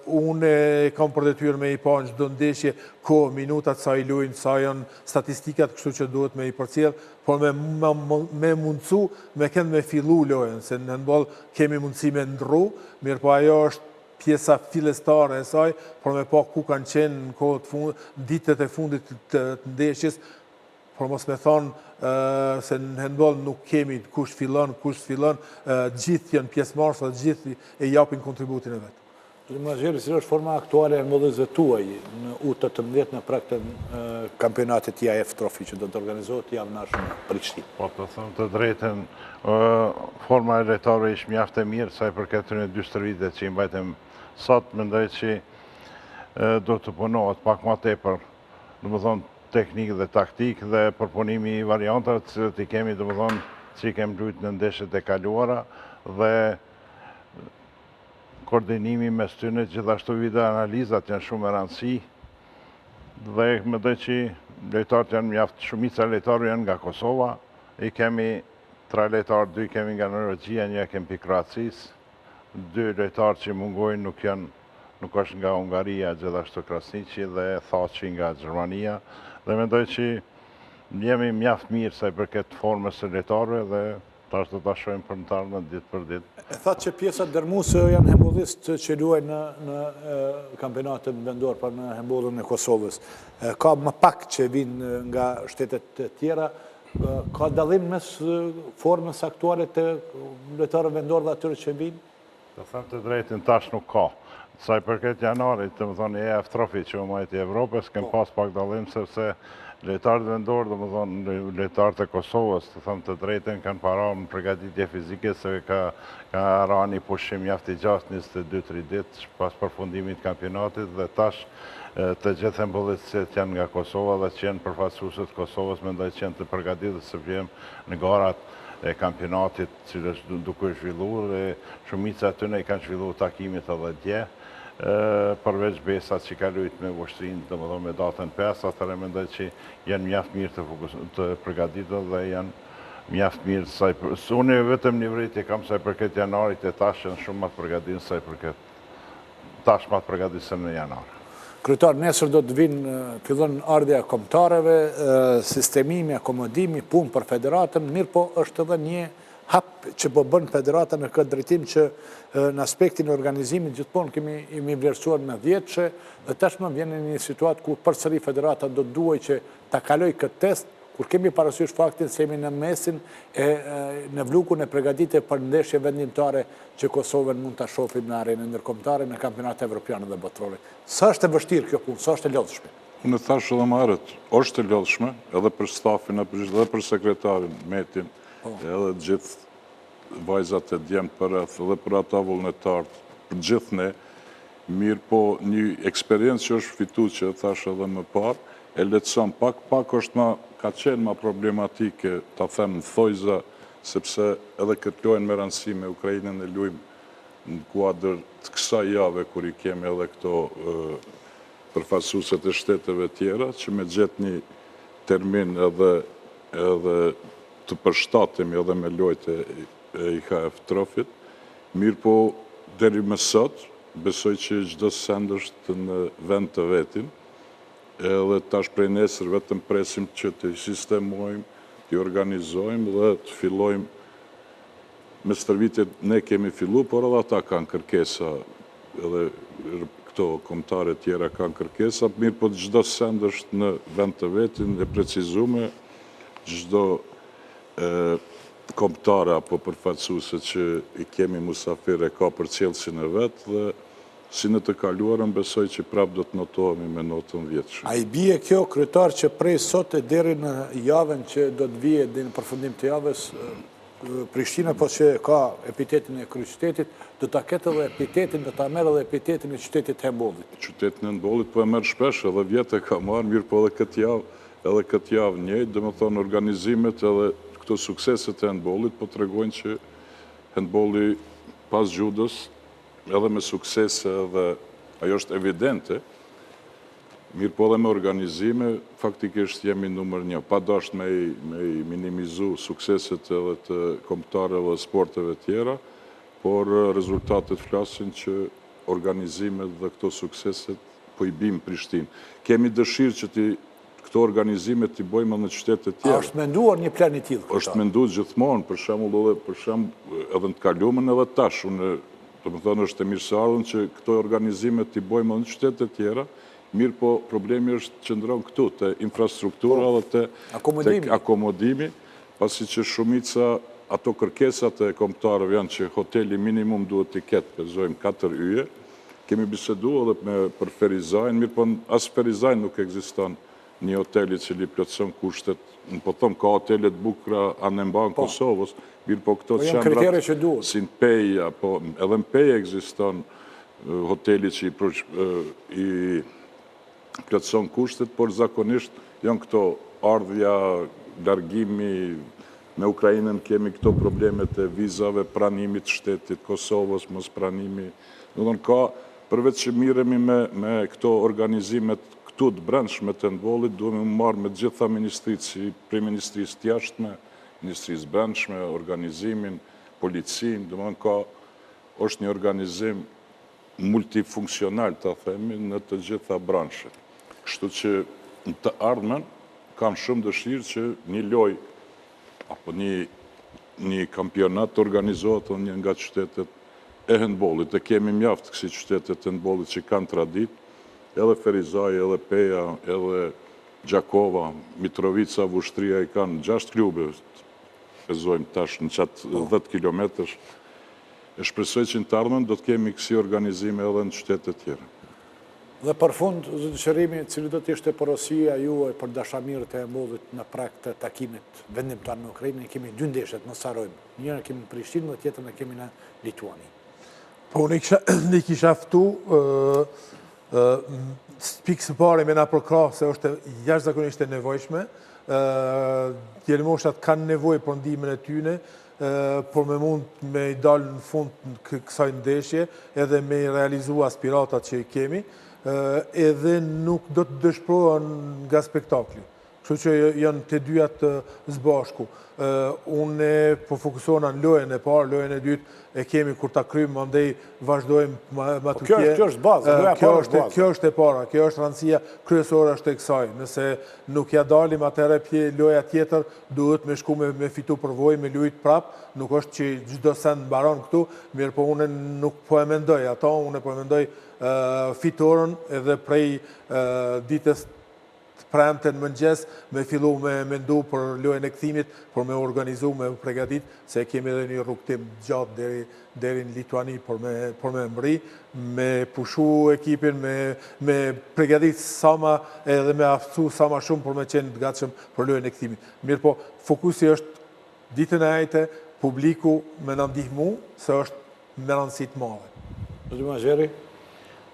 Unë kam për detyrë me i pa në çdo ndeshje kohë, minutat sa i luajnë, sa janë statistikat, kështu që duhet me i përcjell, por me mundsu me kënd me fillu lojën, se në handboll kemi mundësi me ndrru, mirë po ajo është pjesa fillestare e saj, por me pa ku kanë qenë në kohët fundit, ditët e fundit të ndeshjes, por mos me thonë se në handball nuk kemi kush fillon, gjithë janë pjesëmarrës, gjithë e japin kontributin e vetë. Menaxheri, si është forma aktuale e handbollit tuaj në U18 në prag të kampionatit IAF Trophy që do të organizohet javënashme në Prishtinë? Po të them të drejtën, forma e lojtarëve ishte mjaft e mirë sa i përket këtyre 2 stërviteve që i mbajtëm sot, mendoj që do të punohet pak më tepër, domethënë teknikë dhe taktikë dhe përpunimi i variantave që i kemi, domethënë që i kemi luajtur në ndeshjet e kaluara dhe koordinimi mes tyre, gjithashtu video analizat janë shumë e rëndësi dhe mendoj që lojtarët janë mjaft, shumica e lojtarëve janë nga Kosova, i kemi 3 lojtarë, 2 kemi nga Norvegjia, 1 kemi pi Kroacisë, 2 lojtarë që mungojnë nuk është nga Hungaria, gjithashtu Krasniqi dhe Thaçi nga Gjermania, dhe mendoj që jemi mjaft mirë sa i përket formës së lojtarëve dhe tash do ta shohim për në të ardhmen ditë për ditë. E thatë që pjesat dërmuese janë handbollistë që luajnë në kampionatin vendor, për në handbollin e Kosovës. Ka më pak që vinë nga shtetet e tjera. Ka dallim mes formës aktuale të lojtarëve vendor dhe atyre që vinë? Të them të drejtën, tash nuk ka. Sa i përket janarit, të më thonë EF Trophy që u majtë i Evropës, kem pas pak dallim sepse lojtarët vendor, dhe më thonë lojtarët e Kosovës, të thëmë të drejten, kanë para në përgatitje fizike, se ka ra një pushim mjaft i gjatë 22-3 ditë pas përfundimit kampionatit, dhe tash të gjithë handbollistët që janë nga Kosova dhe që janë përfaqësuesët Kosovës, mendoj që janë të përgatitur se vijmë në garat e kampionatit që është duke zhvilluar dhe shumica aty ne kanë zhvilluar takimet edhe dje. Përveç besat që ka luajtur me Vushtrinë, domethënë me datën 5, atëherë mendoj që janë mjaft mirë të përgatitur dhe janë mjaft mirë. Unë vetëm një vritje kam sa i përket janarit e tash janë shumë më të përgatitur sa i përket tash më të përgatitur se në janar. Kryetar, nesër do të vinë, fillon ardhja kombëtarëve, sistemimi, akomodimi, punë për federatën, mirë po është edhe një hap që po bën federata në këtë drejtim që në aspektin e organizimit gjithmonë kemi vlerësuar me 10 që dhe tashmë vjen në një situatë ku përsëri federata do të duaj që ta kaloj këtë test, kur kemi parasysh faktin se jemi në mesin e në vlukun e përgatitje për ndeshje vendimtare që Kosovën mund ta shohim në arenën ndërkombëtare në kampionatet evropiane dhe botërore. Sa është e vështirë kjo punë, sa është e lodhshme? Unë thash edhe më herët, është e lodhshme edhe për stafin edhe për sekretarin Metin, edhe gjithë vajzat e djemt për rreth, edhe për ata vullnetarët, për gjithë ne, mirë po një eksperiencë që është fitu që thash edhe më parë, e letëson pak është ka qenë ma problematike, ta them në thojza, sepse edhe këtë lojnë me rëndësi me Ukrajinën e luajmë në kuadër të kësaj jave, kur i kemi edhe këto përfaqësuesit e shteteve tjera, që me gjetë një termin edhe të përshtatemi edhe me lojtë e IHF Trophy-t, mirë po deri më sot, besoj që çdo send është në vend të vetin, edhe tash prej nesër vetëm presim që të sistemojmë, të organizojmë dhe të fillojmë me stërvitjet ne kemi fillu, por edhe ata kanë kërkesa, edhe këto kombëtare tjera kanë kërkesa, mirë po çdo send është në vend të vetin, e precizume, çdo kombëtare apo përfaqësuese që i kemi musafir e ka për cilësin e vetë dhe si në të kaluarën besoj që prapë do të notohemi me notën 10. A i bie kjo, kryetar, që prej sot e deri në javën që do të vije dhe në përfundim të javës, Prishtina po që ka epitetin e kryeqytetit, do ta ketë edhe epitetin, do ta merr edhe epitetin e qytetit të handbollit. Qytetin e handbollit po e merr shpesh, edhe vjetë e ka marrë, mirë po edhe këtë javë njëjtë, domethënë organizimet edhe këto sukseset e handbollit po tregojnë që handbolli pas judës edhe me suksese edhe ajo është evidente, mirë po edhe me organizime, faktikisht jemi numër 1, pa dasht me i minimizu sukseset edhe të kombëtarëve dhe sporteve tjera, por rezultatet flasin që organizimet dhe këto sukseset po i bim Prishtinë. Kemi dëshirë që këto organizime t'i bojmë në qytetet tjera. A është menduar një plan i tillë? Është menduar gjithmonë, për shembull edhe në të kaluamën edhe tash, unë Do më thonë është e mirëseardhën që këto organizimet t'i bojmë në qytetet tjera, mirë po problemi është qëndron këtu, të infrastruktura dhe të akomodimi, pasi që shumica ato kërkesat e kombëtarëve janë që hoteli minimum duhet t'i ketë, përzojmë 4 yje, kemi bisedu edhe për Ferizajn, mirë po as Ferizajn nuk ekziston një hoteli cili plotëson kushtet, në po thëmë ka hotelet bukra anemba në Kosovës, mirë po këto qendrat si në Peja, edhe në Peja ekziston hoteli që i plotëson kushtet, por zakonisht janë këto ardhja, largimi, me Ukrajinën kemi këto problemet e vizave, pranimit shtetit Kosovës, mos pranimi, në ka përveç që miremi me këto organizimet këtu të brendshme të ndbollit, duhet me marrë me gjitha ministrit, si prej ministrisë të jashtme, ministrisë brendshme, organizimin, policin, është një organizim multifunksional, të themi, në të gjitha branshët. Kështu që në të ardhmen, kanë shumë dëshirë që një loj, apo një kampionat të organizohet një nga qytetet e handbollit, e kemi mjaftë kësi qytetet e handbollit që kanë tradit, edhe Ferizaj, edhe Peja, edhe Gjakova, Mitrovica, Vushtria, i kanë 6 klube, pezojmë tash në qatë 10 kilometrësh, e shpresoj që në të ardhmen do të kemi kësi organizime edhe në qytetet tjera. Dhe për fund, zëtë Qërimi, cili do t'ishte porosia juaj për dashamirët e handbollit në prag të takimit vendimtar në Ukrainë, kemi 2 ndeshjet, mos harrojmë. Njëra kemi në Prishtinë dhe tjetrën e kemi në Lituani. Po, ne kisha ftu, pikë së pare me na përkrah se është jashtëzakonisht e nevojshme, djelmoshat kanë nevojë për ndihmën e tyne, por me mund me i dalë në fund në kësaj ndeshje edhe me i realizu aspiratat që i kemi, edhe nuk do të dëshprohen nga spektakli. Kështu që janë të dyja të zbashku. Unë po fokusohena në lojën e parë, lojën e dytë e kemi kur ta krymë, andej vazhdojmë ma të tje. Kjo është bazë, kjo është e para, kjo është rëndësia kryesore është e kësaj. Nëse nuk ja dalim atëherë pje loja tjetër, duhet me shku me fitu përvoj, me lujt prap, nuk është që çdo send mbaron këtu, mirë po unë nuk po e mendoj ato, unë po e mendoj fitorën edhe prej ditës premte në mëngjes me fillu me mendu për lojën e kthimit, për me organizu, me pregadit, se kemi edhe një rrugtim gjatë deri në Lituani për me mbri, me pushu ekipin, me pregadit sama edhe me aftësu sama shumë për me qenë të gatshëm për lojën e kthimit. Mirë po, fokusi është ditën e ajte, publiku me në ndihmu, se është me rëndësit madhe. Zoti Mazheri?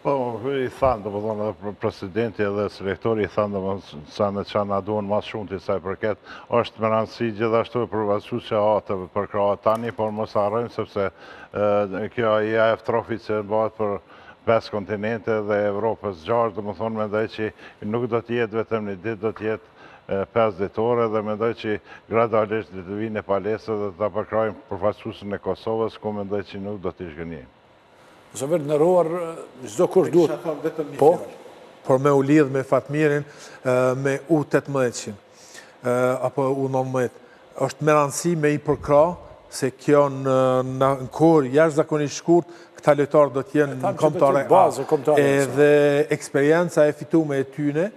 Po, i thanë, do më thonë, edhe presidenti edhe selektori i thanë, do më sa në që na duhen mas shumë të i saj përket, është me rëndësi gjithashtu për vazhduesja atë për Kroatani, por mos harrojmë sepse kjo IAF Trophy që bëhet për 5 kontinente dhe Evropës 6, do më thonë, mendoj që nuk do t'jetë vetëm një ditë, do t'jetë 5 ditore dhe mendoj që gradualisht dhe të vinë e palesë dhe të përkrajmë përfaqësuesin e Kosovës, ku mendoj që nuk do t'i shgënjim. Nëse vetë në ruar, çdo kush duhet. Po? Por me u lidh me Fatmirin, me U18, apo U19, është me rëndësi me i përkra, se kjo në kohë jashtëzakonisht shkurt, këta lojtarë do t'jenë në kombëtare A. Edhe eksperienca e fitume e tyne,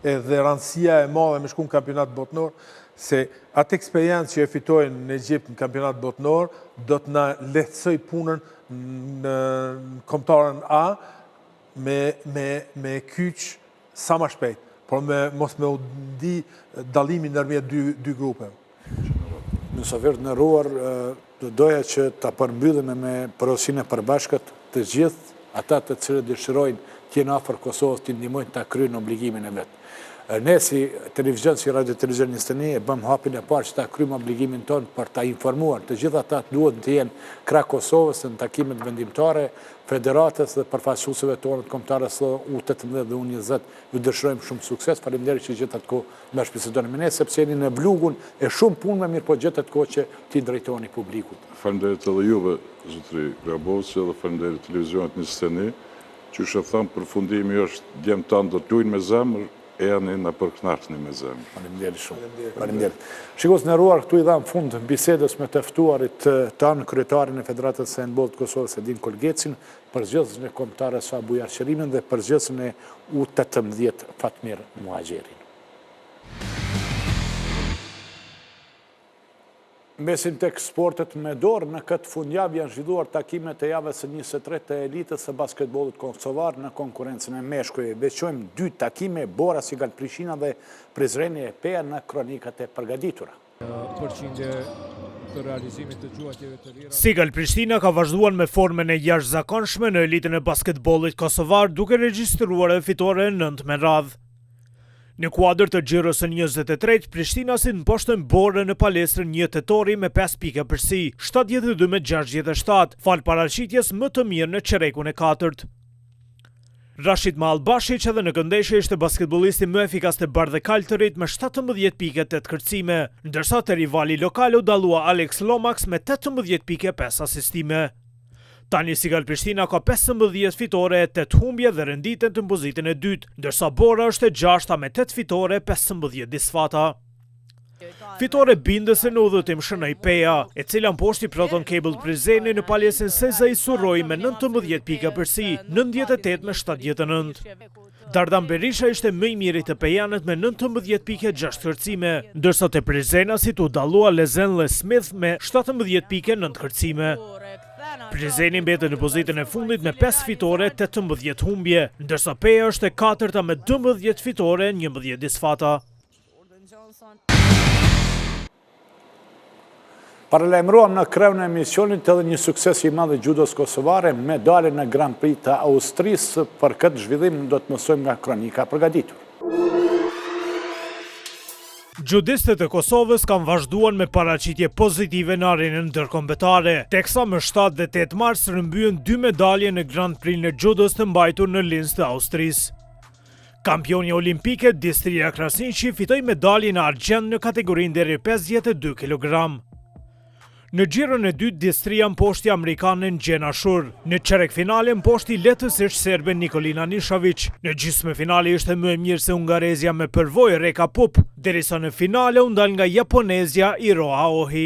edhe rëndësia e madhe me shku në kampionat botnor, se atë eksperiencë që e fitojnë në Egjipt në kampionat botnor, do t'na lehtësoj punën në kombëtaren A me kyç sa ma shpejt, por mos me u di dalimin nërmjet dy grupe. Nëse vërtet në ruar, doja që ta përmbyllim me porosinë e përbashkët të gjithë ata të cilët dëshirojnë të jenë afër Kosovës, të ndihmojnë ta kryejnë obligimin e vet. Ne si televizion, si radio televizion 21, e bëm hapin e parë që ta kryjmë obligimin tonë për ta informuar të gjithë ata duhet të jenë krah Kosovës në takimet vendimtare, federatës dhe përfaqësuesve tonë të kombëtarës U18 dhe U20. Ju dëshirojmë shumë sukses. Faleminderit që gjetët kohë me shpisëdoni me ne, sepse jeni në vlugun e shumë punëve, mirë po gjetët kohë që ti drejtoni publikut. Faleminderit edhe juve, zotëri Grabovci, dhe faleminderit televizionit 21, që shë thamë përfundimi është djemë tanë do të luajnë me zemër, eni në përknaqni me zemë. Faleminderit shumë. Faleminderit. Shikos nderuar, këtu i dham fund bisedës me të ftuarit tanë, kryetarin e Federatës së Handbollit të Kosovës Edin Kolgecin, përzgjedhësin e kombëtare Sabu Jarqerimin dhe përzgjedhësin e U18 Fatmir Muhaxherin. Mesin tek sportet me dorë, në këtë fundjavë janë zhvilluar takimet e javës së 23 të elitës së basketbollit kosovar në konkurrencën e meshkujve. Veçojmë 2 takime, Bora Sigal Prishtina dhe Prizreni e Peja në kronikat e përgatitura. Përqindje të realizimit të quajtjeve të lira. Sigal Prishtina ka vazhduar me formën e jashtëzakonshme në elitën e basketbollit kosovar, duke regjistruar fitore 9 me radhë. Në kuadër të xhirës së 23, Prishtina si në poshtën Borën në palestrën 1 tetori me 5 pika përsi, 72 me 67, fal paraqitjes më të mirë në çerekun e 4. Rashid Malbashić edhe në këndeshje ishte basketbollisti më efikas të Bardhë Kaltërit me 17 pike 8 kërcime, ndërsa te rivali lokal u dallua Alex Lomax me 18 pike 5 asistime. Tani Sigal Prishtina ka 15 fitore, 8 humbje dhe renditen në pozitën e dytë, ndërsa Bora është e 6 me 8 fitore, 15 disfata. Fitore bindëse në udhëtim shënoi Peja, e cila mposhti Proton Cable Prizreni në palesën Sezai Surroi me 19 pika përsi, 98 me 79. Dardan Berisha ishte më i miri të pejanët me 19 pike 6 kërcime, ndërsa te Prizrenasit u dallua Lezenle Smith me 17 pike 9 kërcime. Prizreni mbetet në pozitën e fundit me 5 fitore, 18 humbje, ndërsa Peja është e 4 me 12 fitore, 11 disfata. Paralajmëruam në krevën e emisionit edhe një sukses i madh i judos kosovare, medalje në Grand Prix të Austrisë. Për këtë zhvillim do të mësojmë nga kronika përgatitur. Judistët e Kosovës kanë vazhduar me paraqitje pozitive në arenën ndërkombëtare, teksa më 7 dhe 8 mars rrëmbyen 2 medalje në Grand Prix në judos të mbajtur në Linz të Austrisë. Kampionja olimpike Distria Krasniqi fitoi medaljen e argjend në kategorinë deri 52 kg. Në xhirën e dytë Distria mposhti amerikanen Gjena Shur. Në çerek finale mposhti lehtësisht serben Nikolina Nishavic. Në gjysmëfinale ishte më e mirë se hungarezja me përvojë Reka Pup, derisa në finale u ndal nga japonezja Iroha Ohi.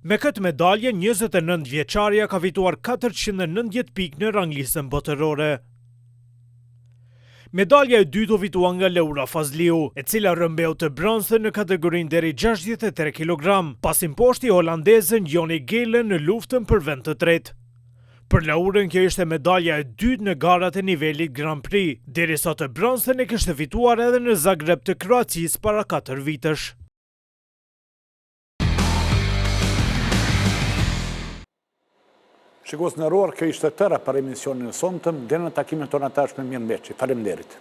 Me këtë medalje, 29 vjeçaria ka fituar 490 pikë në ranglistën botërore. Medalja e dytë u fitua nga Laura Fazliu, e cila rrëmbeu të bronzë në kategorinë deri 63 kg, pasi mposhti holandezën Joni Gelen në luftën për vend të tretë. Për Laurën kjo ishte medalja e dytë në garat e nivelit Grand Prix, derisa të bronzën e kishte fituar edhe në Zagreb të Kroacisë para 4 vitesh. Shikos nderuar, kjo ishte tëra për emisionin e sonte, deri në takimet tona tashme mirëmbëjtje. Faleminderit.